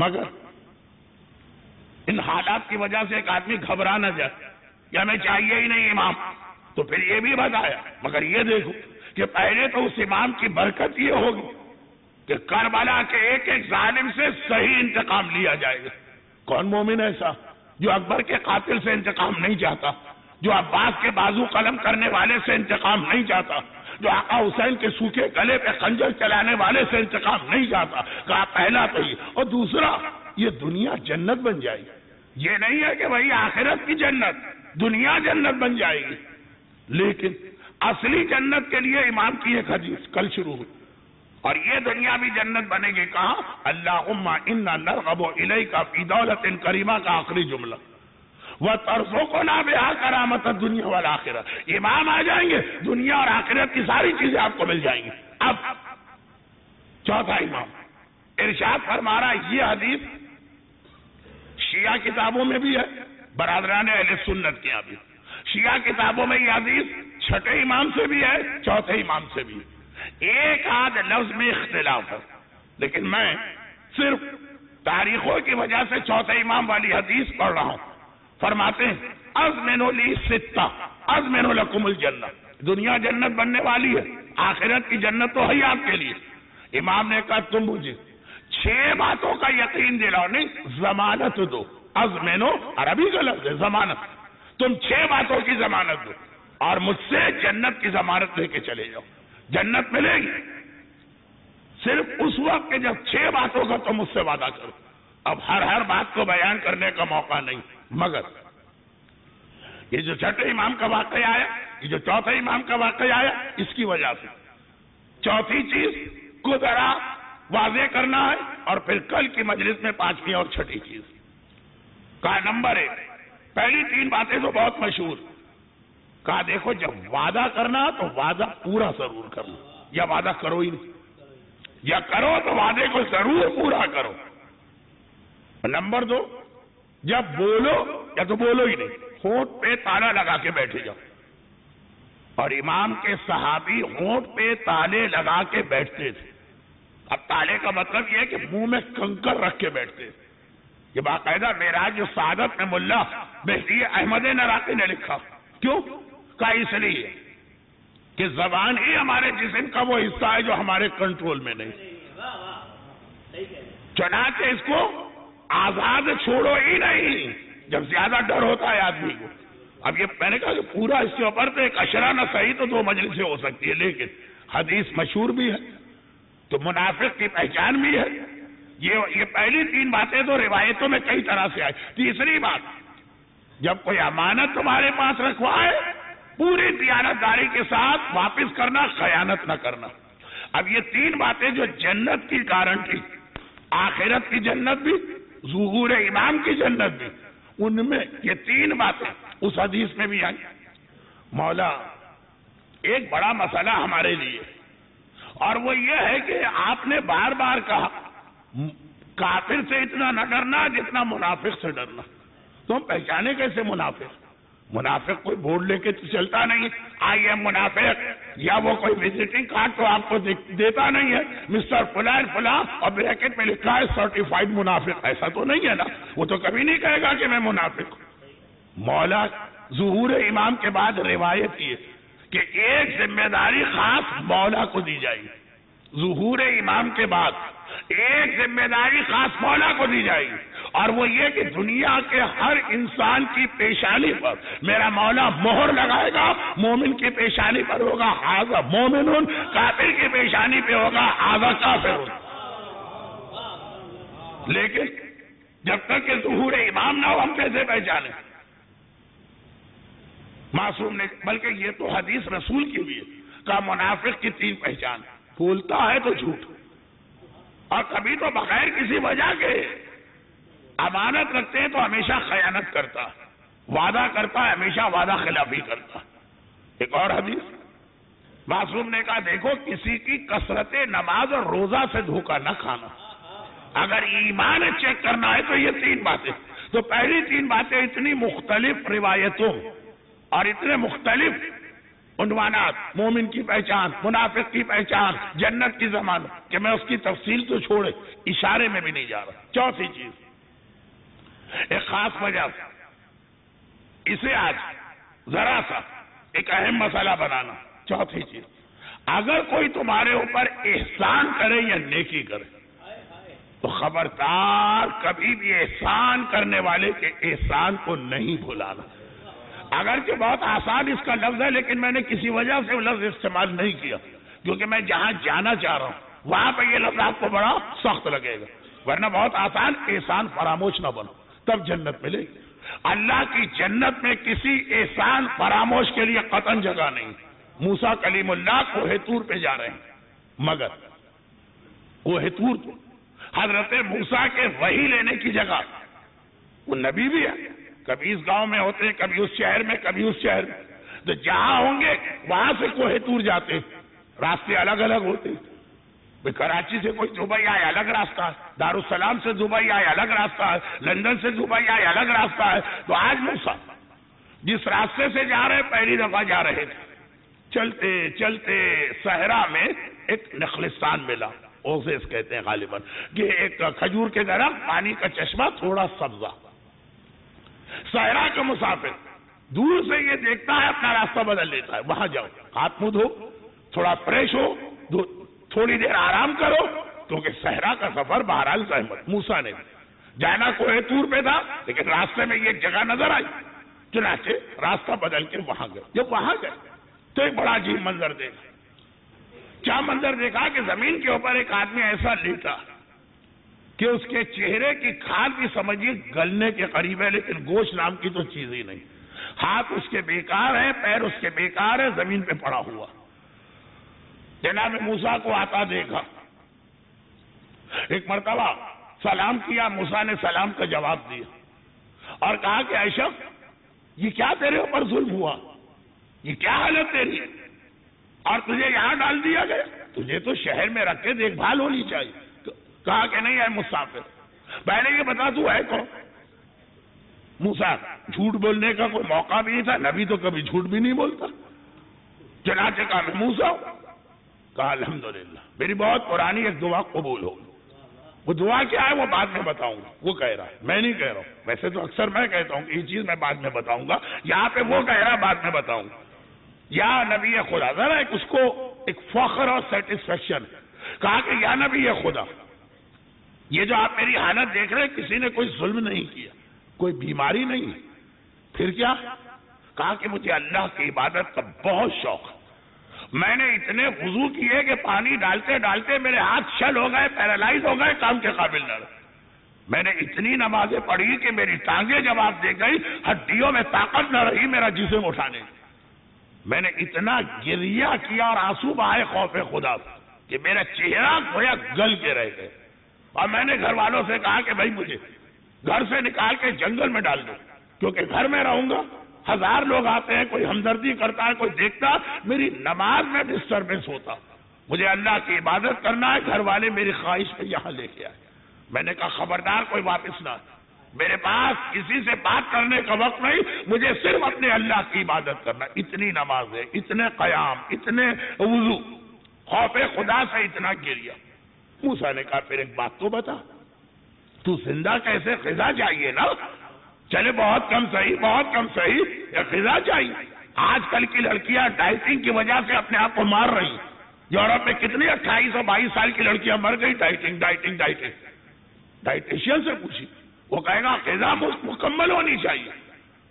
مگر ان حالات کی وجہ سے ایک آدمی گھبرا نہ جائے کہ ہمیں چاہیے ہی نہیں امام، تو پھر یہ بھی بتایا۔ مگر یہ دیکھو کہ پہلے تو اس امام کی برکت یہ ہوگی کہ کربلا کے ایک ایک ظالم سے صحیح انتقام لیا جائے گا۔ کون مومن ایسا جو اکبر کے قاتل سے انتقام نہیں چاہتا، جو عباس کے بازو قلم کرنے والے سے انتقام نہیں چاہتا، جو آقا حسین کے سوکھے گلے پہ خنجر چلانے والے سے انتقام نہیں چاہتا؟ کہا پہلا تو یہ، اور دوسرا یہ دنیا جنت بن جائے گی۔ یہ نہیں ہے کہ وہی آخرت کی جنت، دنیا جنت بن جائے گی، لیکن اصلی جنت کے لیے امام کی ایک حدیث کل شروع ہوئی، اور یہ دنیا بھی جنت بنے گی۔ کہاں؟ اللہم انا نرغب الیک فی دولت کریمہ کا آخری جملہ، وترزقنا بہا کرامۃ الدنیا والآخرہ۔ امام آ جائیں گے، دنیا اور آخرت کی ساری چیزیں آپ کو مل جائیں گی۔ اب چوتھا امام ارشاد فرما رہا ہے، یہ حدیث شیعہ کتابوں میں بھی ہے، برادران اہل سنت کے یہاں بھی، شیعہ کتابوں میں یہ حدیث چھٹے امام سے بھی ہے، چوتھے امام سے بھی ہے، ایک آدھ لفظ میں اختلاف ہے، لیکن میں صرف تاریخوں کی وجہ سے چوتھے امام والی حدیث پڑھ رہا ہوں۔ فرماتے ہیں اضمن لی ستہ اضمن لکم الجنہ، دنیا جنت بننے والی ہے، آخرت کی جنت تو ہے ہی آپ کے لیے۔ امام نے کہا تم مجھے 6 باتوں کا یقین دلاؤ، نہیں ضمانت دو، اضمنو عربی کا لفظ ہے ضمانت، تم 6 باتوں کی ضمانت دو اور مجھ سے جنت کی ضمانت لے کے چلے جاؤ، جنت ملے گی صرف اس وقت کہ جب 6 باتوں کا تم مجھ سے وعدہ کرو۔ اب ہر بات کو بیان کرنے کا موقع نہیں، مگر یہ جو چھٹے امام کا واقعہ آیا، یہ جو چوتھے امام کا واقعہ آیا، اس کی وجہ سے چوتھی چیز کو ذرا واضح کرنا ہے، اور پھر کل کی مجلس میں 5ویں اور چھٹی چیز کا نمبر 1۔ پہلی 3 باتیں تو بہت مشہور، کہا دیکھو جب وعدہ کرنا تو وعدہ پورا ضرور کرنا، یا وعدہ کرو ہی نہیں، یا کرو تو وعدے کو ضرور پورا کرو۔ نمبر 2، جب بولو یا تو بولو ہی نہیں، ہونٹ پہ تالا لگا کے بیٹھے جاؤ. اور امام کے صحابی ہونٹ پہ تالے لگا کے بیٹھتے تھے. اب تالے کا مطلب یہ ہے کہ منہ میں کنکر رکھ کے بیٹھتے تھے. یہ باقاعدہ معراج سعادت میں ملا مہدی احمد نراقی نے لکھا. کیوں کہا؟ اس لیے کہ زبان ہی ہمارے جسم کا وہ حصہ ہے جو ہمارے کنٹرول میں نہیں. چنانچہ اس کو آزاد چھوڑو ہی نہیں جب زیادہ ڈر ہوتا ہے آدمی کو. اب یہ میں نے کہا کہ پورا اس کے اوپر تو ایک اشرہ نہ صحیح تو 2 مجلسیں ہو سکتی ہے، لیکن حدیث مشہور بھی ہے تو منافق کی پہچان بھی ہے. یہ پہلی 3 باتیں تو روایتوں میں کئی طرح سے آئی. تیسری بات، جب کوئی امانت تمہارے پاس رکھوائے پوری دیانتداری کے ساتھ واپس کرنا، خیانت نہ کرنا. اب یہ 3 باتیں جو جنت کی گارنٹی، آخرت کی جنت بھی، ظہور امام کی جنت بھی، ان میں یہ 3 باتیں اس حدیث میں بھی آئی. مولا ایک بڑا مسئلہ ہمارے لیے، اور وہ یہ ہے کہ آپ نے بار بار کہا کافر سے اتنا نہ ڈرنا جتنا منافق سے ڈرنا. تو ہم پہچانے کیسے منافق؟ منافق کوئی بورڈ لے کے چلتا نہیں، آئی ایم منافق، یا وہ کوئی وزٹنگ کارڈ تو آپ کو دیتا نہیں ہے، مسٹر فلان فلاں اور بریکٹ میں لکھا ہے سرٹیفائیڈ منافق. ایسا تو نہیں ہے نا، وہ تو کبھی نہیں کہے گا کہ میں منافق ہوں. مولا ظہور امام کے بعد روایت یہ کہ ایک ذمہ داری خاص مولا کو دی جائے گی. ظہور امام کے بعد ایک ذمہ داری خاص مولا کو دی جائے گی، اور وہ یہ کہ دنیا کے ہر انسان کی پیشانی پر میرا مولا مہر لگائے گا. مومن کی پیشانی پر ہوگا ھذا مومن، کافر کی پیشانی پہ ہوگا ھذا کافر. لیکن جب تک کہ ظہور امام نہ ہو ہم کیسے پہچانے؟ معصوم نے، بلکہ یہ تو حدیث رسول کی بھی ہے، کہ منافق کی 3 پہچان: بولتا ہے تو جھوٹ، اور کبھی تو بغیر کسی وجہ کے امانت رکھتے ہیں تو ہمیشہ خیانت کرتا، وعدہ کرتا ہے ہمیشہ وعدہ خلافی کرتا. ایک اور حدیث معصوم نے کہا دیکھو کسی کی کثرت نماز اور روزہ سے دھوکہ نہ کھانا. اگر ایمان چیک کرنا ہے تو یہ 3 باتیں. تو پہلی 3 باتیں اتنی مختلف روایتوں اور اتنے مختلف عنوانات، مومن کی پہچان، منافق کی پہچان، جنت کی ضمانت، کہ میں اس کی تفصیل تو چھوڑے اشارے میں بھی نہیں جا رہا. چوتھی چیز، ایک خاص وجہ سے اسے آج ذرا سا ایک اہم مسئلہ بنانا. چوتھی چیز، اگر کوئی تمہارے اوپر احسان کرے یا نیکی کرے تو خبردار کبھی بھی احسان کرنے والے کے احسان کو نہیں بھلانا. اگرچہ بہت آسان اس کا لفظ ہے، لیکن میں نے کسی وجہ سے وہ لفظ استعمال نہیں کیا، کیونکہ میں جہاں جانا چاہ رہا ہوں وہاں پہ یہ لفظ آپ کو بڑا سخت لگے گا. ورنہ بہت آسان، احسان فراموش نہ بنو تب جنت ملے گی. اللہ کی جنت میں کسی احسان فراموش کے لیے قطعاً جگہ نہیں. موسیٰ کلیم اللہ کوہ طور پہ جا رہے ہیں، مگر کوہ طور تو حضرت موسیٰ کے وحی لینے کی جگہ، وہ نبی بھی ہے، کبھی اس گاؤں میں ہوتے ہیں، کبھی اس شہر میں، کبھی اس شہر میں، تو جہاں ہوں گے وہاں سے کوہ طور جاتے، راستے الگ الگ ہوتے. کراچی سے کوئی دبئی آئے الگ راستہ ہے، دارالسلام سے دبئی آئے الگ راستہ ہے، لندن سے دبئی آئے الگ راستہ ہے. تو آج موسیٰ جس راستے سے جا رہے پہلی دفعہ جا رہے تھے، چلتے چلتے صحرا میں ایک نخلستان ملا، اوزیس کہتے ہیں غالباً، کہ ایک کھجور کے درخت، پانی کا چشمہ، تھوڑا سبزہ. صحرا کا مسافر دور سے یہ دیکھتا ہے اپنا راستہ بدل لیتا ہے. وہاں جاؤ، ہاتھ منہ دھو، تھوڑا فریش ہو، تھوڑی دیر آرام کرو، کیونکہ صحرا کا سفر بہرحال زحمت. موسیٰ نے جانا کوہ طور پہ تھا، لیکن راستے میں یہ ایک جگہ نظر آئی، چنانچہ راستہ بدل کے وہاں گئے. جب وہاں گئے تو ایک بڑا عجیب منظر دیکھا. کیا منظر دیکھا کہ زمین کے اوپر ایک آدمی ایسا لیٹا کہ اس کے چہرے کی کھال بھی سمجھیے گلنے کے قریب ہے، لیکن گوشت نام کی تو چیز ہی نہیں. ہاتھ اس کے بیکار ہے، پیر اس کے بیکار ہے، زمین پہ پڑا ہوا. جناب موسیٰ کو آتا دیکھا، ایک مرتبہ سلام کیا، موسیٰ نے سلام کا جواب دیا اور کہا کہ اے شخص، یہ کیا تیرے اوپر ظلم ہوا؟ یہ کیا حالت تیری ہے اور تجھے یہاں ڈال دیا گیا؟ تجھے تو شہر میں رکھ کے دیکھ بھال ہونی چاہیے. کہا کہ نہیں ہے مسافر. پہلے یہ بتا تو ہے کون؟ موسیٰ جھوٹ بولنے کا کوئی موقع بھی نہیں تھا، نبی تو کبھی جھوٹ بھی نہیں بولتا. چنانچہ کہا میں موسیٰ ہوں. کہا الحمدللہ میری بہت پرانی ایک دعا قبول ہو. وہ دعا کیا ہے وہ بعد میں بتاؤں گا. وہ کہہ رہا ہے، میں نہیں کہہ رہا ہوں. ویسے تو اکثر میں کہتا ہوں کہ یہ چیز میں بعد میں بتاؤں گا، یہاں پہ وہ کہہ رہا ہے بعد میں بتاؤں گا. یا نبی خدا، ذرا اس کو ایک فخر اور سیٹسفیکشن. کہا کہ یا نبی خدا، یہ جو آپ میری حالت دیکھ رہے ہیں، کسی نے کوئی ظلم نہیں کیا، کوئی بیماری نہیں. پھر کیا؟ کہا کہ مجھے اللہ کی عبادت کا بہت شوق ہے. میں نے اتنے وضو کیے کہ پانی ڈالتے ڈالتے میرے ہاتھ شل ہو گئے، پیرالائز ہو گئے، کام کے قابل نہ رہے. میں نے اتنی نمازیں پڑھی کہ میری ٹانگیں جواب دے گئی، ہڈیوں میں طاقت نہ رہی میرا جسم اٹھانے. میں نے اتنا گریہ کیا اور آنسو بہائے خوف خدا کہ میرا چہرہ گویا گل کے رہ گئے. اور میں نے گھر والوں سے کہا کہ بھائی مجھے گھر سے نکال کے جنگل میں ڈال دو، کیونکہ گھر میں رہوں گا، ہزار لوگ آتے ہیں، کوئی ہمدردی کرتا ہے، کوئی دیکھتا، میری نماز میں ڈسٹربنس ہوتا. مجھے اللہ کی عبادت کرنا ہے. گھر والے میری خواہش پہ یہاں لے کے آئے. میں نے کہا خبردار کوئی واپس نہ. میرے پاس کسی سے بات کرنے کا وقت نہیں، مجھے صرف اپنے اللہ کی عبادت کرنا. اتنی نمازیں، اتنے قیام، اتنے وضو، خوف خدا سے اتنا گریا. موسیٰ نے کہا پھر ایک بات تو بتا، تو زندہ کیسے؟ غذا چاہیے نا. چلے بہت کم صحیح، بہت کم صحیح، یا غذا چاہیے. آج کل کی لڑکیاں ڈائٹنگ کی وجہ سے اپنے آپ کو مار رہی. یورپ میں کتنی 28 اور 22 سال کی لڑکیاں مر گئی. Dieting dieting dieting. ڈائٹیشین سے پوچھی، وہ کہے گا غذا مکمل ہونی چاہیے.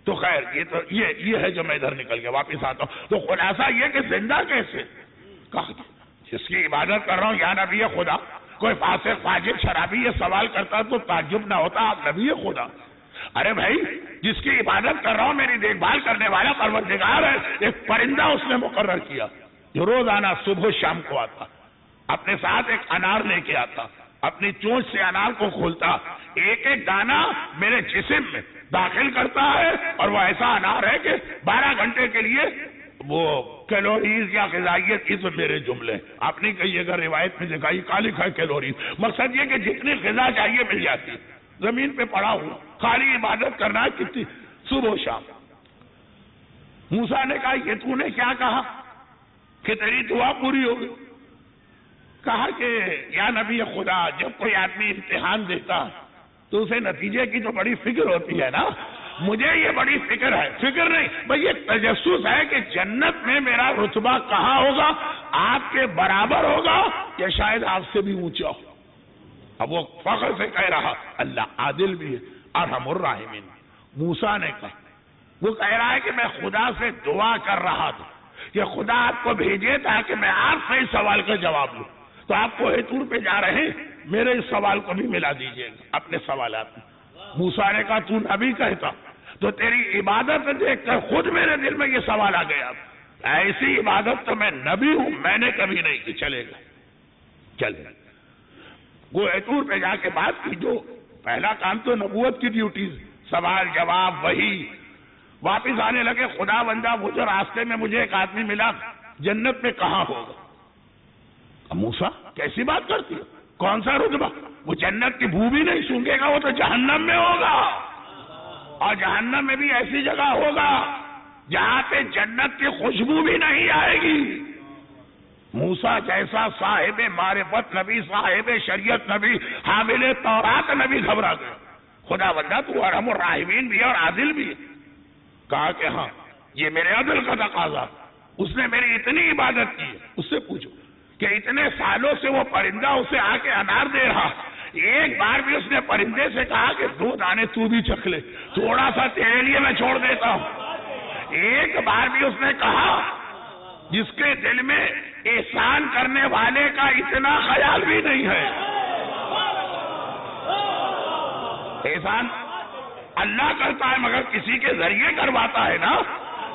تو خیر یہ ہے جو میں ادھر نکل گیا، واپس آتا ہوں. تو خلاصہ یہ کہ زندہ کیسے؟ کہا جس کی عبادت کر رہا ہوں یا نبی خدا. کوئی فاسق فاجر شرابی یہ سوال کرتا تو تعجب نہ ہوتا، آپ نبی خدا. ارے بھائی جس کی عبادت کر رہا ہوں، میری دیکھ بھال کرنے والا پروردگار ہے. ایک پرندہ اس نے مقرر کیا جو روزانہ صبح شام کو آتا، اپنے ساتھ ایک انار لے کے آتا، اپنی چونچ سے انار کو کھولتا، ایک ایک دانہ میرے جسم میں داخل کرتا ہے، اور وہ ایسا انار ہے کہ 12 گھنٹے کے لیے وہ کیلوریز یا غذائیت کی تو میرے جملے آپ نہیں کہیے گا، روایت میں دکھائی کا لکھا ہے کیلوریز. مقصد یہ کہ جتنی غذا چاہیے مل جاتی. زمین پہ پڑا ہوں، خالی عبادت کرنا ہے کتنی صبح شام. موسیٰ نے کہا یہ تو نے کیا کہا کہ تیری دعا پوری ہو گئی؟ کہا کہ یا نبی خدا، جب کوئی آدمی امتحان دیتا تو اسے نتیجے کی تو بڑی فکر ہوتی ہے نا. مجھے یہ بڑی فکر ہے. فکر نہیں بھئی، یہ تجسس ہے کہ جنت میں میرا رتبہ کہاں ہوگا، آپ کے برابر ہوگا یا شاید آپ سے بھی اونچا ہو. اب وہ فخر سے کہہ رہا اللہ عادل بھی ہے ارحم الراحمین. موسیٰ نے کہا، وہ کہہ رہا ہے کہ میں خدا سے دعا کر رہا تھا کہ خدا آپ کو بھیجے تاکہ میں آپ سے اس سوال کا جواب لوں. تو آپ کوہ طور پہ جا رہے ہیں، میرے اس سوال کو بھی ملا دیجئے گا اپنے سوالات میں. موسیٰ نے کہا تو نبی کہتا تو تیری عبادت دیکھ کر خود میرے دل میں یہ سوال آ گیا، ایسی عبادت تو میں نبی ہوں میں نے کبھی نہیں کی. چلے گا چلے کوہ طور پہ جا کے بات کی. جو پہلا کام تو نبوت کی ڈیوٹیز، سوال جواب وہی. واپس آنے لگے، خدا بندہ وہ جو راستے میں مجھے ایک آدمی ملا، جنت میں کہاں ہوگا؟ موسیٰ کیسی بات کرتی ہے، کون سا رتبہ؟ وہ جنت کی بو بھی نہیں سونگے گا، وہ تو جہنم میں ہوگا. اور جہنم میں بھی ایسی جگہ ہوگا جہاں پہ جنت کی خوشبو بھی نہیں آئے گی. موسیٰ جیسا صاحب معرفت نبی، صاحب شریعت نبی، حامل تورات نبی گھبرا گئے. خدا بندہ تو ارحم الراحمین بھی ہے اور عادل بھی ہے. کہا کہ ہاں یہ میرے عدل کا تقاضا. اس نے میری اتنی عبادت کی ہے، اس سے پوچھو کہ اتنے سالوں سے وہ پرندہ اسے آ کے انار دے رہا، ایک بار بھی اس نے پرندے سے کہا کہ 2 دانے تو بھی چکھ لے، تھوڑا سا تیرے لیے میں چھوڑ دیتا ہوں؟ ایک بار بھی اس نے کہا؟ جس کے دل میں احسان کرنے والے کا اتنا خیال بھی نہیں ہے. احسان اللہ کرتا ہے مگر کسی کے ذریعے کرواتا ہے نا.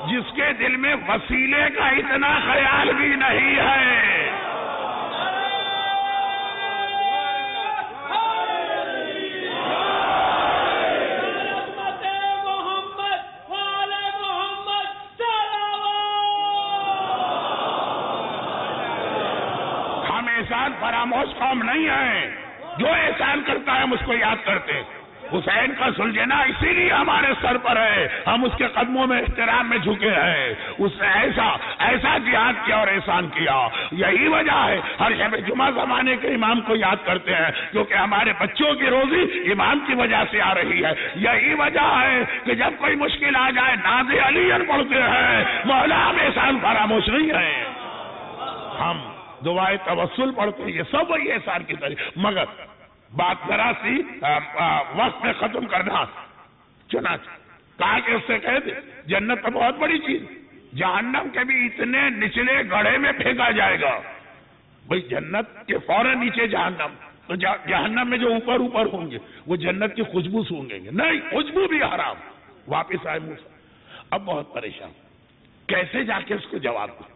جس کے دل میں وسیلے کا اتنا خیال بھی نہیں ہے. فراموش قوم نہیں ہے، جو احسان کرتا ہے ہم اس کو یاد کرتے ہیں. حسین کا سلجھنا اسی لیے ہمارے سر پر ہے، ہم اس کے قدموں میں احترام میں جھکے ہیں، اس نے ایسا جہاد کیا اور احسان کیا۔ یہی وجہ ہے ہر شب جمعہ زمانے کے امام کو یاد کرتے ہیں، کیونکہ ہمارے بچوں کی روزی امام کی وجہ سے آ رہی ہے۔ یہی وجہ ہے کہ جب کوئی مشکل آ جائے ناز علی پڑھتے ہیں، مولا ہم احسان فراموش نہیں ہیں، ہم دعائے توسل پڑھتے ہیں، یہ سب وہی احسان کی طرح۔ مگر بات ذرا سی وقت میں ختم کرنا، چنانچہ کہا کہ اس سے کہہ دے جنت تو بہت بڑی چیز، جہنم کے بھی اتنے نچلے گڑھے میں پھینکا جائے گا۔ بھئی جنت کے فوراً نیچے جہنم، تو جہنم میں جو اوپر ہوں گے وہ جنت کی خوشبو سونگیں گے، نہیں خوشبو بھی حرام۔ واپس آئے موسیٰ، اب بہت پریشان، کیسے جا کے اس کو جواب دیں؟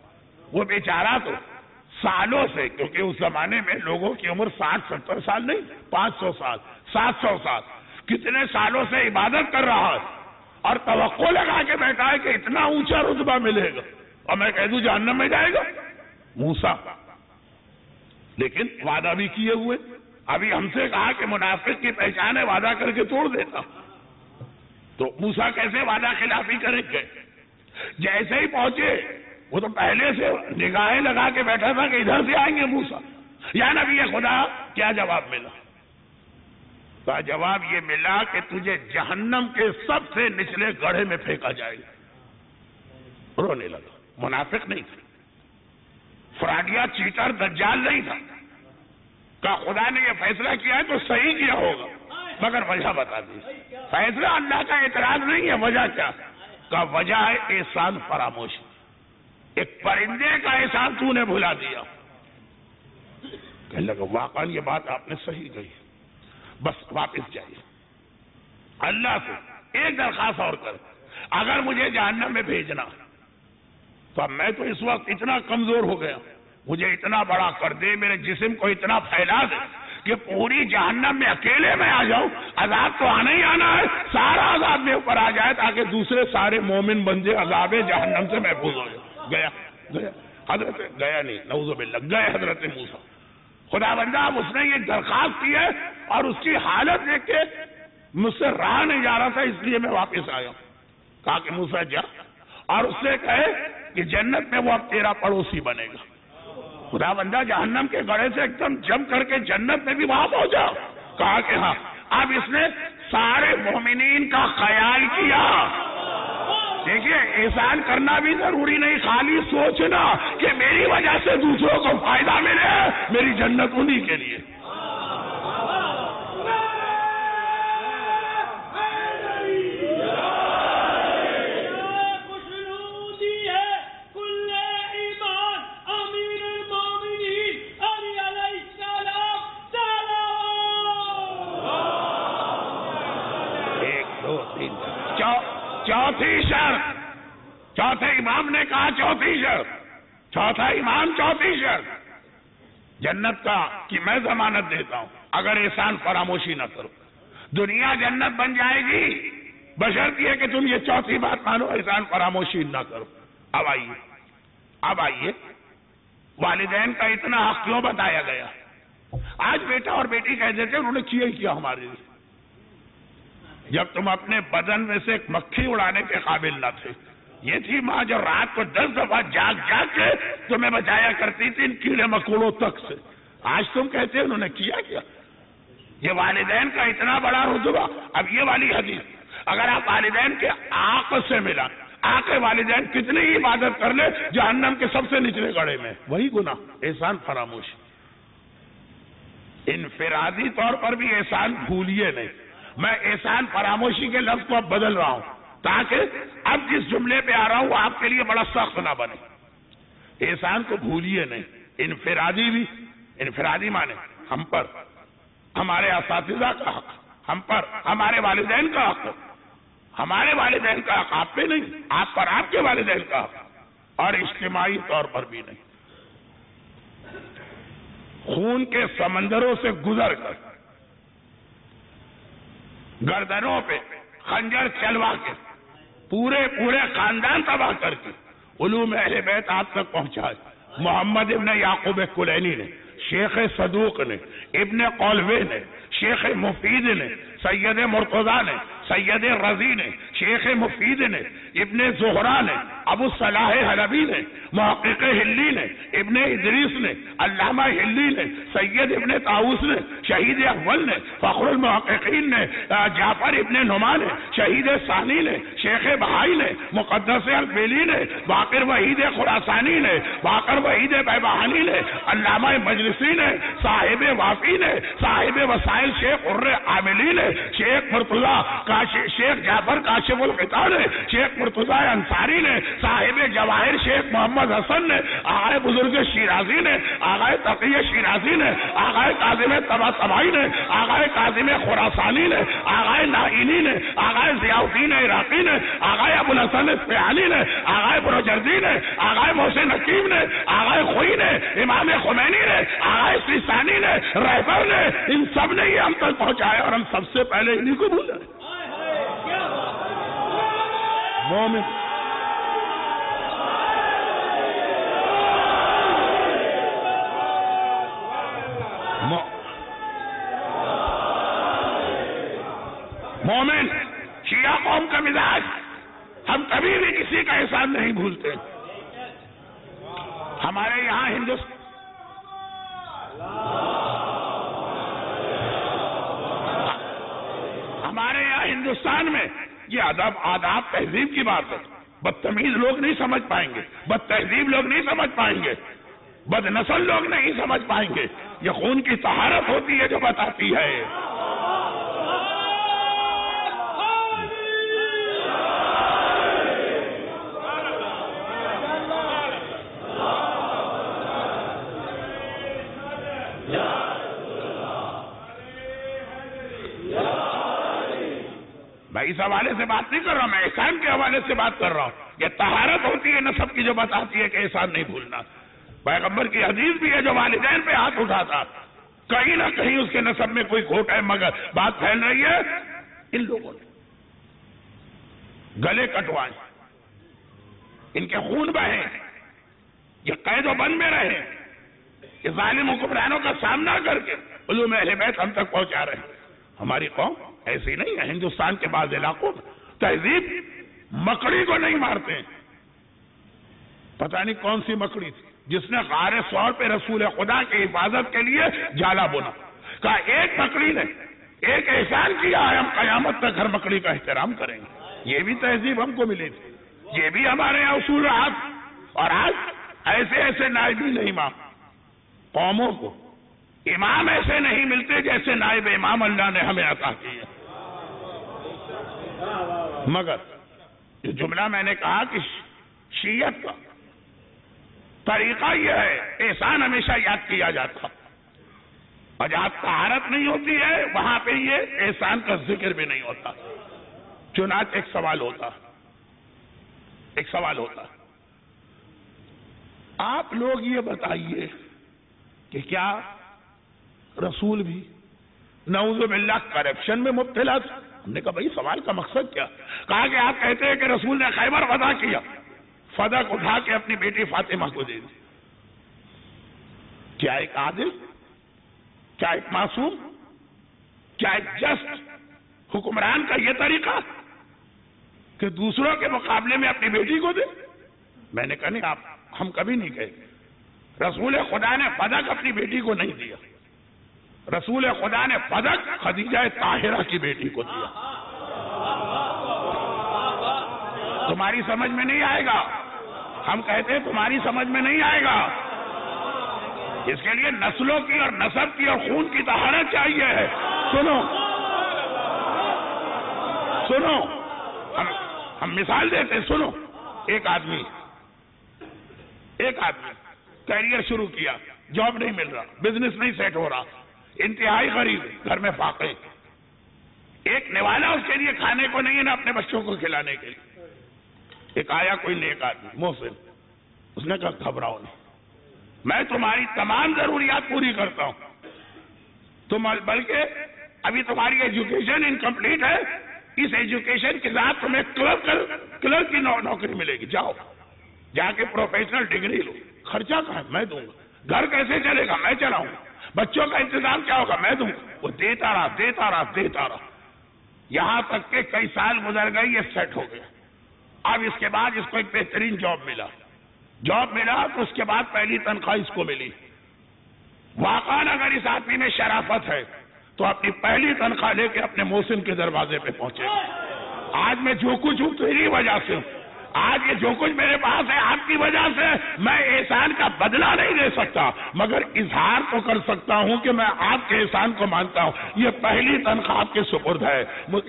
وہ بیچارہ تو سالوں سے، کیونکہ اس زمانے میں لوگوں کی عمر 60-70 سال نہیں، 500 سال 700 سال، کتنے سالوں سے عبادت کر رہا ہے اور توقع لگا کے بیٹھا ہے کہ اتنا اونچا رتبہ ملے گا اور میں کہہ دوں جہنم میں جائے گا۔ موسیٰ لیکن وعدہ بھی کیے ہوئے، ابھی ہم سے کہا کہ منافق کی پہچان ہے وعدہ کر کے توڑ دیتا، تو موسیٰ کیسے وعدہ خلافی کریں گے؟ جیسے ہی پہنچے وہ تو پہلے سے نگاہیں لگا کے بیٹھا تھا کہ ادھر سے آئیں گے موسیٰ، یا نبی خدا کیا جواب ملا؟ کا جواب یہ ملا کہ تجھے جہنم کے سب سے نچلے گڑھے میں پھینکا جائے گا۔ رونے لگا، منافق نہیں تھا، فراڈیا چیٹر دجال نہیں تھا، کہ خدا نے یہ فیصلہ کیا ہے تو صحیح کیا ہوگا، مگر وجہ بتا دی۔ فیصلہ اللہ کا اعتراض نہیں ہے، وجہ کیا؟ کا وجہ ہے احسان فراموشی، ایک پرندے کا احسان تو نے بھلا دیا۔ کہنے لگا واقعا یہ بات آپ نے صحیح کہی، بس واپس جائیے، اللہ سے ایک درخواست اور کر، اگر مجھے جہنم میں بھیجنا تو اب میں تو اس وقت اتنا کمزور ہو گیا، مجھے اتنا بڑا کر دے، میرے جسم کو اتنا پھیلا دے کہ پوری جہنم میں اکیلے میں آ جاؤں، عذاب تو آنا ہی آنا ہے، سارا عذاب میں اوپر آ جائے تاکہ دوسرے سارے مومن بندے عذاب جہنم سے محفوظ ہو جائے۔ گیا حضرت گیا نہیں، نعوذ باللہ، گئے حضرت موسیٰ، خدا بندہ اب اس نے یہ درخواست کی ہے اور اس کی حالت دیکھ کے مجھ سے رہا نہیں جا رہا تھا، اس لیے میں واپس آیا۔ کہا کہ موسیٰ جا اور اس سے کہے کہ جنت میں وہ اب تیرا پڑوسی بنے گا۔ خدا بندہ جہنم کے گڑھے سے ایک دم جم کر کے جنت میں بھی وہاں پہنچا۔ کہا کہ ہاں، اب اس نے سارے مومنین کا خیال کیا۔ دیکھیے احسان کرنا بھی ضروری نہیں، خالی سوچنا کہ میری وجہ سے دوسروں کو فائدہ ملے، میری جنت انہی کے لیے۔ چوتھی شرط، چوتھے امام نے کہا چوتھی شرط، چوتھا امام چوتھی شرط جنت کا کہ میں ضمانت دیتا ہوں اگر احسان فراموشی نہ کرو، دنیا جنت بن جائے گی بشرط یہ کہ تم یہ چوتھی بات مانو، احسان فراموشی نہ کرو۔ اب آئیے والدین کا اتنا حق کیوں بتایا گیا؟ آج بیٹا اور بیٹی کہہ دیتے انہوں نے کیا ہی کیا ہمارے لیے، جب تم اپنے بدن میں سے ایک مکھی اڑانے کے قابل نہ تھے، یہ تھی ماں جو رات کو 10 دفعہ جاگ کے تمہیں بچایا کرتی تھی ان کیڑے مکوڑوں تک سے، آج تم کہتے انہوں نے کیا کیا؟ یہ والدین کا اتنا بڑا رتبہ۔ اب یہ والی حدیث اگر آپ والدین کے آنکھ سے ملا، آنکھ والدین کتنی ہی عبادت کر لے جہنم کے سب سے نچلے گڑھے میں، وہی گناہ احسان فراموشی۔ انفرادی طور پر بھی احسان بھولیے نہیں، میں احسان فراموشی کے لفظ کو اب بدل رہا ہوں تاکہ اب جس جملے پہ آ رہا ہوں وہ آپ کے لیے بڑا سخت نہ بنے۔ احسان کو بھولیے نہیں، انفرادی بھی، انفرادی مانے ہم پر ہمارے اساتذہ کا حق، ہم پر ہمارے والدین کا حق، ہمارے والدین کا حق آپ پہ نہیں، آپ پر آپ کے والدین کا حق، اور اجتماعی طور پر بھی نہیں۔ خون کے سمندروں سے گزر کر گردنوں پہ خنجر چلوا کے پورے خاندان تباہ کر کے علوم اہل بیت آپ تک پہنچائے۔ محمد ابن یعقوب کلینی نے، شیخ صدوق نے، ابن قولوے نے، شیخ مفید نے، سید مرتضیٰ نے، سید رضی نے، شیخ مفید نے، ابن زہرا نے، ابو صلاح حلبی نے، محقق ہلی نے، ابن ادریس نے، علامہ ہلی نے، سید ابن طاؤس نے، شہید اول نے، فخر المحققین نے، جعفر ابن نعمان نے، شہید ثانی نے، شیخ بہائی نے، مقدس البیلی نے، باقر وحید خراسانی نے، باقر وحید بیبہانی نے، علامہ مجلسی نے، صاحب وافی نے، صاحب وسائل شیخ عر عاملی نے، شیخ مرتضیٰ شیخ جعفر کاشف الغطا نے، شیخ مرتضیٰ انصاری نے، صاحب جواہر شیخ محمد حسن نے، آغائے بزرگ شیرازی نے، آغائے تقی شیرازی نے، آغائے کاظم طباطبائی نے، آغائے کاظم خراسانی نے، آغائے نائینی نے، آغائے ضیاء الدین عراقی نے، آغائے ابو الحسن اصفہانی نے، آغائے بروجردی نے، آغائے محسن حکیم نے، آغائے خوئی نے، امام خمینی نے، آغائے سیستانی نے، رہبر نے، ان سب نے یہ ہم تک پہنچایا اور ہم سب سے پہلے انہی کو بھول جائیں۔ مومن مومن شیعہ قوم کا مزاج، ہم کبھی بھی کسی کا احسان نہیں بھولتے۔ ہمارے یہاں ہندوستان میں یہ آداب تہذیب کی بات ہے، بدتمیز لوگ نہیں سمجھ پائیں گے، بد تہذیب لوگ نہیں سمجھ پائیں گے، بد نسل لوگ نہیں سمجھ پائیں گے۔ یہ خون کی طہارت ہوتی ہے جو بتاتی ہے۔ میں اس حوالے سے بات نہیں کر رہا ہوں، میں احسان کے حوالے سے بات کر رہا ہوں۔ یہ طہارت ہوتی ہے نسب کی جو بتاتی ہے کہ احسان نہیں بھولنا۔ پیغمبر کی حدیث بھی ہے جو والدین پہ ہاتھ اٹھاتا، کہیں نہ کہیں اس کے نسب میں کوئی کھوٹ ہے، مگر بات پھیل رہی ہے ان لوگوں نے گلے کٹوائے، ان کے خون بہے، یہ قید و بند میں رہے، یہ ظالم حکمرانوں کا سامنا کر کے علوم اہل بیت ہم تک پہنچا رہے ہیں۔ ہماری قوم ایسی نہیں ہے۔ ہندوستان کے بعض علاقوں میں تہذیب مکڑی کو نہیں مارتے ہیں۔ پتہ نہیں کون سی مکڑی تھی جس نے غار ثور پہ رسول خدا کی حفاظت کے لیے جالا بنا، کہا ایک مکڑی نے ایک احسان کیا ہے، ہم قیامت تک ہر مکڑی کا احترام کریں گے۔ یہ بھی تہذیب ہم کو ملی تھی، یہ بھی ہمارے یہاں اصول رہا۔ اور آج ایسے نائب نہیں ماں قوموں کو امام ایسے نہیں ملتے جیسے نائب امام اللہ نے ہمیں عطا کیا۔ مگر یہ جملہ میں نے کہا کہ شیعت کا طریقہ یہ ہے، احسان ہمیشہ یاد کیا جاتا، اور جہاں طہارت نہیں ہوتی ہے وہاں پہ یہ احسان کا ذکر بھی نہیں ہوتا۔ چنانچہ ایک سوال ہوتا آپ لوگ یہ بتائیے کہ کیا رسول بھی نعوذ باللہ کرپشن میں مبتلا تھا؟ ہم نے کہا بھائی سوال کا مقصد کیا؟ کہا کہ آپ کہتے ہیں کہ رسول نے خیبر فتح کیا، فدق اٹھا کے اپنی بیٹی فاطمہ کو دے دی۔ کیا ایک عادل، کیا ایک معصوم، کیا ایک جسٹ حکمران کا یہ طریقہ کہ دوسروں کے مقابلے میں اپنی بیٹی کو دے؟ میں نے کہا نہیں، ہم کبھی نہیں کہے۔ رسول خدا نے فدق اپنی بیٹی کو نہیں دیا، رسول خدا نے فدق خدیجہ طاہرہ کی بیٹی کو دیا۔ تمہاری سمجھ میں نہیں آئے گا، ہم کہتے ہیں تمہاری سمجھ میں نہیں آئے گا۔ اس کے لیے نسلوں کی اور نسب کی اور خون کی طہارت چاہیے ہے۔ سنو ہم مثال دیتے ہیں، سنو۔ ایک آدمی کیریئر شروع کیا، جاب نہیں مل رہا، بزنس نہیں سیٹ ہو رہا، انتہائی غریب، گھر میں فاقے، ایک نوالا اس کے لیے کھانے کو نہیں ہے نہ اپنے بچوں کو کھلانے کے لیے۔ ایک آیا کوئی نیک آدمی محسن، اس نے کہا گھبراؤ نہیں، میں تمہاری تمام ضروریات پوری کرتا ہوں، بلکہ ابھی تمہاری ایجوکیشن انکمپلیٹ ہے، اس ایجوکیشن کے ساتھ تمہیں کلرک کی نوکری ملے گی، جاؤ جا کے پروفیشنل ڈگری لو، خرچہ کہاں ہے میں دوں گا، گھر کیسے چلے گا میں چلاؤں گا، بچوں کا انتظام کیا ہوگا؟ میں دوں. وہ دیتا رہا یہاں تک کہ کئی سال گزر گئے، یہ سیٹ ہو گیا. اب اس کے بعد اس کو ایک بہترین جاب ملا تو اس کے بعد پہلی تنخواہ اس کو ملی. واقعاً اگر اس آدمی میں شرافت ہے تو اپنی پہلی تنخواہ لے کے اپنے محسن کے دروازے پہ پہنچے. آج میں جو کچھ ہوں تیری وجہ سے ہوں. آج یہ جو کچھ میرے پاس ہے آپ کی وجہ سے. میں احسان کا بدلہ نہیں دے سکتا مگر اظہار تو کر سکتا ہوں کہ میں آپ کے احسان کو مانتا ہوں. یہ پہلی تنخواہ آپ کے سپرد ہے.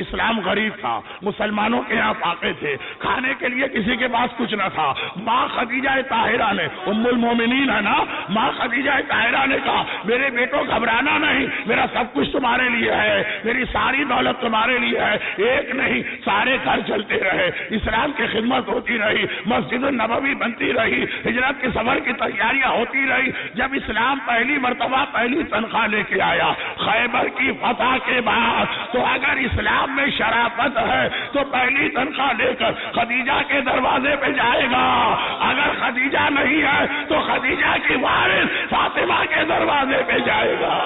اسلام غریب تھا، مسلمانوں کے یہاں فاقے تھے، کھانے کے لیے کسی کے پاس کچھ نہ تھا. ماں خدیجہ طاہرہ نے، ام المومنین ہے نا، ماں خدیجہ طاہرہ نے کہا میرے بیٹوں گھبرانا نہیں، میرا سب کچھ تمہارے لیے ہے، میری ساری دولت تمہارے لیے ہے. ایک نہیں سارے گھر چلتے رہے، اسلام کی خدمت ہوتی رہی، مسجد النبوی بنتی رہی، ہجرت کے سفر کی تیاریاں ہوتی رہی. جب اسلام پہلی مرتبہ پہلی تنخواہ لے کے آیا خیبر کی فتح کے بعد، تو اگر اسلام میں شرافت ہے تو پہلی تنخواہ لے کر خدیجہ کے دروازے پہ جائے گا. اگر خدیجہ نہیں ہے تو خدیجہ کی وارث فاطمہ کے دروازے پہ جائے گا.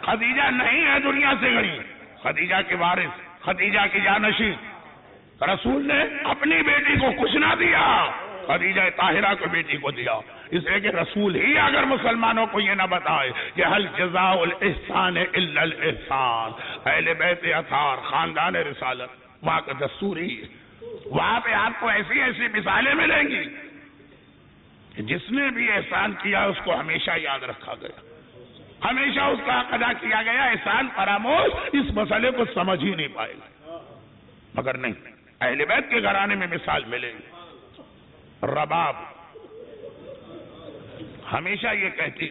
خدیجہ نہیں ہے دنیا سے گئی، خدیجہ کے وارث، خدیجہ کی جانشین. رسول نے اپنی بیٹی کو کچھ نہ دیا، خدیجہ طاہرہ کو بیٹی کو دیا. اس لیے کہ رسول ہی اگر مسلمانوں کو یہ نہ بتائے کہ حل جزاء الاحسان الا الاحسان، اہل بیت اطہار، خاندان رسالت، وہاں کا دستور ہی ہے. وہاں پہ آپ کو ایسی ایسی مثالیں ملیں گی کہ جس نے بھی احسان کیا اس کو ہمیشہ یاد رکھا گیا، ہمیشہ اس کا حق ادا کیا گیا. احسان فراموش اس مسئلے کو سمجھ ہی نہیں پائے گا. مگر نہیں، اہل بیت کے گھرانے میں مثال ملے گی. رباب ہمیشہ یہ کہتی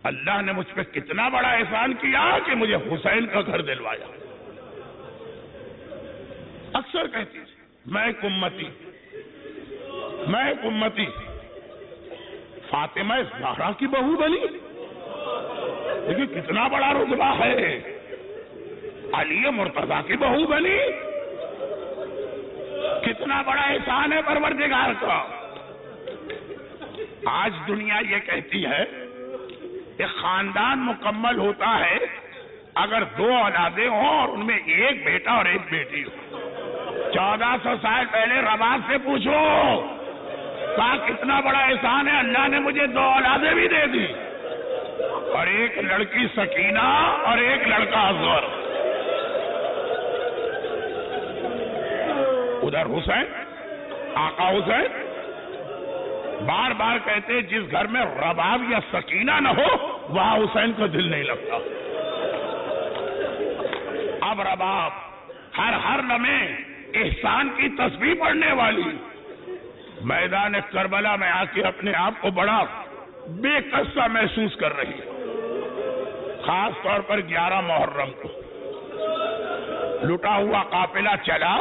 اللہ نے مجھ پہ کتنا بڑا احسان کیا کہ مجھے حسین کا گھر دلوایا. اکثر کہتی میں ایک امتی فاطمہ زہرا کی بہو بنی. لیکن کتنا بڑا رتبہ ہے. علی مرتضیٰ کی بہو بنی، کتنا بڑا احسان ہے پروردگار کا. آج دنیا یہ کہتی ہے کہ خاندان مکمل ہوتا ہے اگر 2 اولادیں ہوں اور ان میں ایک بیٹا اور ایک بیٹی ہو. 1400 سال پہلے رباب سے پوچھو کہا کتنا بڑا احسان ہے، اللہ نے مجھے 2 اولادیں بھی دے دی، اور ایک لڑکی سکینہ اور ایک لڑکا اصغر. ادھر حسین، آقا حسین بار بار کہتے جس گھر میں رباب یا سکینہ نہ ہو وہاں حسین کو دل نہیں لگتا. اب رباب ہر لمحے احسان کی تسبیح پڑھنے والی میدان کربلا میں آ کے اپنے آپ کو بڑا بے کس سا محسوس کر رہی ہے. خاص طور پر 11 محرم کو لٹا ہوا قافلہ چلا،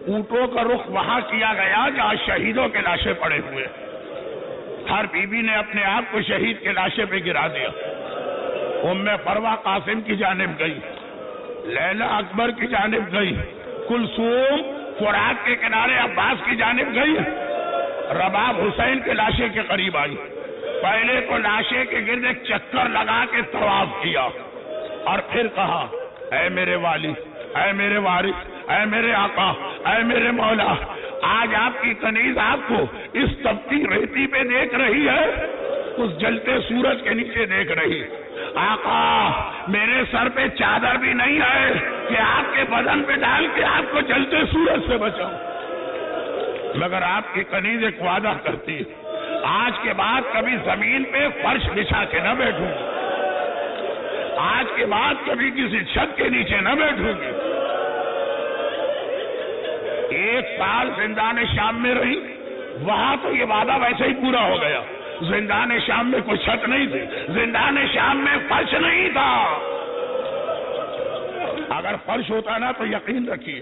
اونٹوں کا رخ وہاں کیا گیا جہاں شہیدوں کے لاشیں پڑے ہوئے. ہر بیوی نے اپنے آپ کو شہید کے لاشے پہ گرا دیا. ام فروہ قاسم کی جانب گئی، لیلا اکبر کی جانب گئی، کلثوم فرات کے کنارے عباس کی جانب گئی. رباب حسین کے لاشے کے قریب آئی. پہلے تو لاشے کے گرد ایک چکر لگا کے طواف کیا اور پھر کہا اے میرے والی، اے میرے وارث، اے میرے آقا، اے میرے مولا. آج آپ کی کنیز آپ کو اس تپتی ریتی پہ دیکھ رہی ہے، اس جلتے سورج کے نیچے دیکھ رہی. آقا میرے سر پہ چادر بھی نہیں ہے کہ آپ کے بدن پہ ڈال کے آپ کو جلتے سورج سے بچاؤں. مگر آپ کی کنیز ایک وعدہ کرتی ہے، آج کے بعد کبھی زمین پہ فرش بچھا کے نہ بیٹھوں گی، آج کے بعد کبھی کسی چھت کے نیچے نہ بیٹھوں گی۔ 1 سال زندان شام میں رہی، وہاں تو یہ وعدہ ویسے ہی پورا ہو گیا۔ زندان شام میں کوئی چھت نہیں تھی، زندان شام میں فرش نہیں تھا۔ اگر فرش ہوتا نا تو یقین رکھیے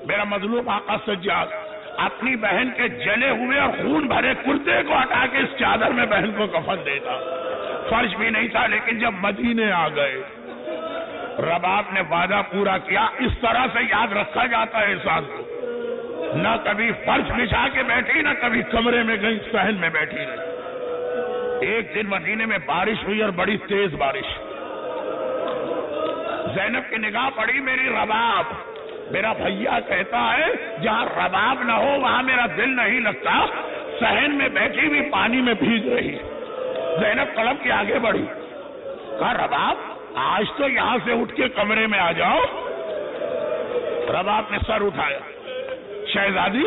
میرا مظلوم آقا سجاد اپنی بہن کے جلے ہوئے اور خون بھرے کرتے کو ہٹا کے اس چادر میں بہن کو کفن دیتا۔ فرش بھی نہیں تھا، لیکن جب مدینے آ گئے رباب نے وعدہ پورا کیا۔ اس طرح سے یاد رکھا جاتا ہے انسان کو، نہ کبھی فرش بچھا کے بیٹھی، نہ کبھی کمرے میں گئی صحن میں بیٹھی رہی۔ ایک دن مدینے میں بارش ہوئی اور بڑی تیز بارش۔ زینب کی نگاہ پڑی میری رباب، میرا بھیا کہتا ہے جہاں رباب نہ ہو وہاں میرا دل نہیں لگتا، صحن میں بیٹھی بھی پانی میں بھیگ رہی۔ زینب قلب کے آگے بڑھی، کہا رباب آج تو یہاں سے اٹھ کے کمرے میں آ جاؤ۔ رباب نے سر اٹھایا، شہزادی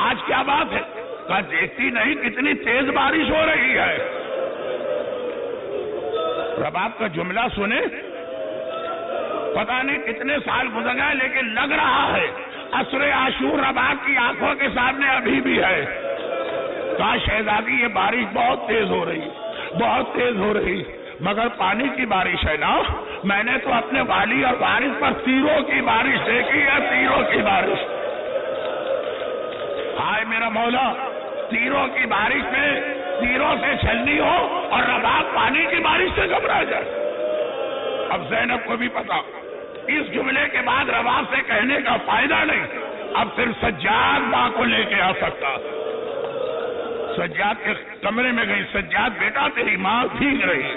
آج کیا بات ہے؟ کہا دیکھتی نہیں کتنی تیز بارش ہو رہی ہے۔ رباب کا جملہ سنے، پتہ نہیں کتنے سال گزر گئے لیکن لگ رہا ہے عصر عاشور رباب کی آنکھوں کے سامنے ابھی بھی ہے۔ کہا شہزادی یہ بارش بہت تیز ہو رہی، بہت تیز ہو رہی، مگر پانی کی بارش ہے نا، میں نے تو اپنے والی اور وارث پر تیروں کی بارش دیکھی ہے، تیروں کی بارش۔ ہائے میرا مولا، تیروں کی بارش میں تیروں سے چھلنی ہو اور رباب پانی کی بارش سے گھبرا جائے۔ اب زینب کو بھی پتا اس جملے کے بعد رباب سے کہنے کا فائدہ نہیں، اب صرف سجاد ماں کو لے کے آ سکتا۔ سجاد کے کمرے میں گئی، سجاد بیٹا تیری ماں بھیگ رہی ہے۔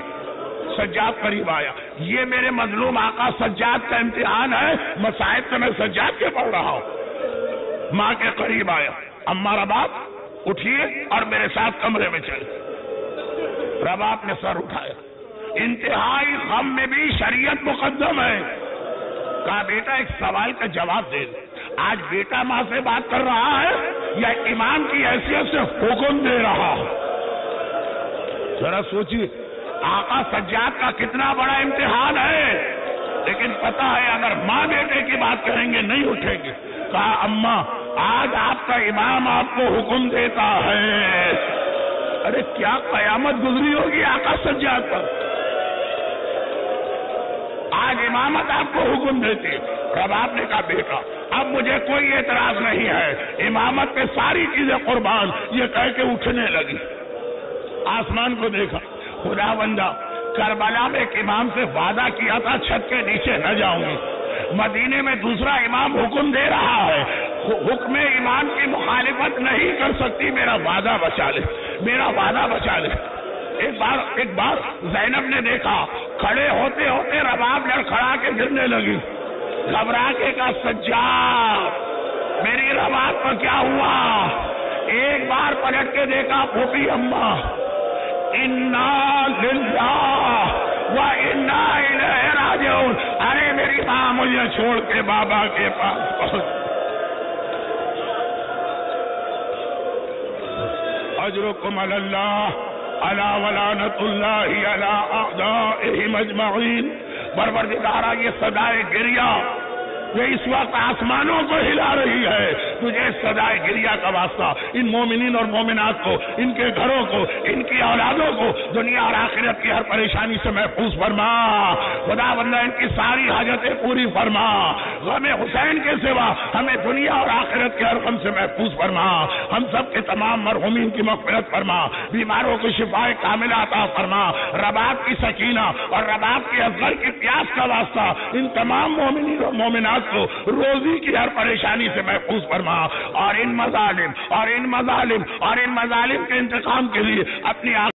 سجاد قریب آیا، یہ میرے مظلوم آقا سجاد کا امتحان ہے، مصائب سے میں سجاد کے پڑھ رہا ہوں۔ ماں کے قریب آیا، اماں رباب اٹھیے اور میرے ساتھ کمرے میں چلے۔ رباب نے سر اٹھایا، انتہائی غم میں بھی شریعت مقدم ہے۔ کہا بیٹا ایک سوال کا جواب دے، آج بیٹا ماں سے بات کر رہا ہے یا امام کی حیثیت سے حکم دے رہا؟ ذرا سوچیے آقا سجاد کا کتنا بڑا امتحان ہے، لیکن پتا ہے اگر ماں بیٹے کی بات کریں گے نہیں اٹھیں گے۔ کہا اماں آج آپ کا امام آپ کو حکم دیتا ہے۔ ارے کیا قیامت گزری ہوگی آقا سجاد پر، آج امامت آپ کو حکم دیتی۔ رباب نے کہا بیٹا اب مجھے کوئی اعتراض نہیں ہے، امامت پہ ساری چیزیں قربان، یہ کہہ کے اٹھنے لگی۔ آسمان کو دیکھا، خدا بندہ کربلا میں ایک امام سے وعدہ کیا تھا چھت کے نیچے نہ جاؤں گی، مدینے میں دوسرا امام حکم دے رہا ہے، حکم امام کی مخالفت نہیں کر سکتی، میرا وعدہ بچا لے، میرا وعدہ بچا لے۔ ایک بار زینب نے دیکھا، کھڑے ہوتے ہوتے رباب لڑکھڑا کے گرنے لگی، گھبرا کے کہا سجاد میری رباب پر کیا ہوا؟ ایک بار پلٹ کے دیکھا، پھوپھی اماں انا للہ و انا الیہ راجعون، ارے میری ماں مجھے چھوڑ کے بابا کے پاس پہنچ۔ اجرکم علی اللہ الا ولعنۃ اللہ علی اعدائہم اجمعین۔ پروردگارا یہ صدائے گریہ یہ اس وقت آسمانوں کو ہلا رہی ہے، تجھے صدائے گریہ کا واسطہ ان مومنین اور مومنات کو، ان کے گھروں کو، ان کی اولادوں کو دنیا اور آخرت کی ہر پریشانی سے محفوظ فرما۔ خدا بندہ ان کی ساری حاجتیں پوری فرما، غم حسین کے سوا ہمیں دنیا اور آخرت کے ہر غم سے محفوظ فرما، ہم سب کے تمام مرحومین کی مغفرت فرما، بیماروں کو شفائے کاملہ عطا فرما، رباب کی سکینہ اور رباب کی اصغر کی پیاس کا واسطہ ان تمام مومنین اور مومنات کو روزی کی ہر پریشانی سے محفوظ فرما، اور ان مظالم کے انتقام کے لیے اپنی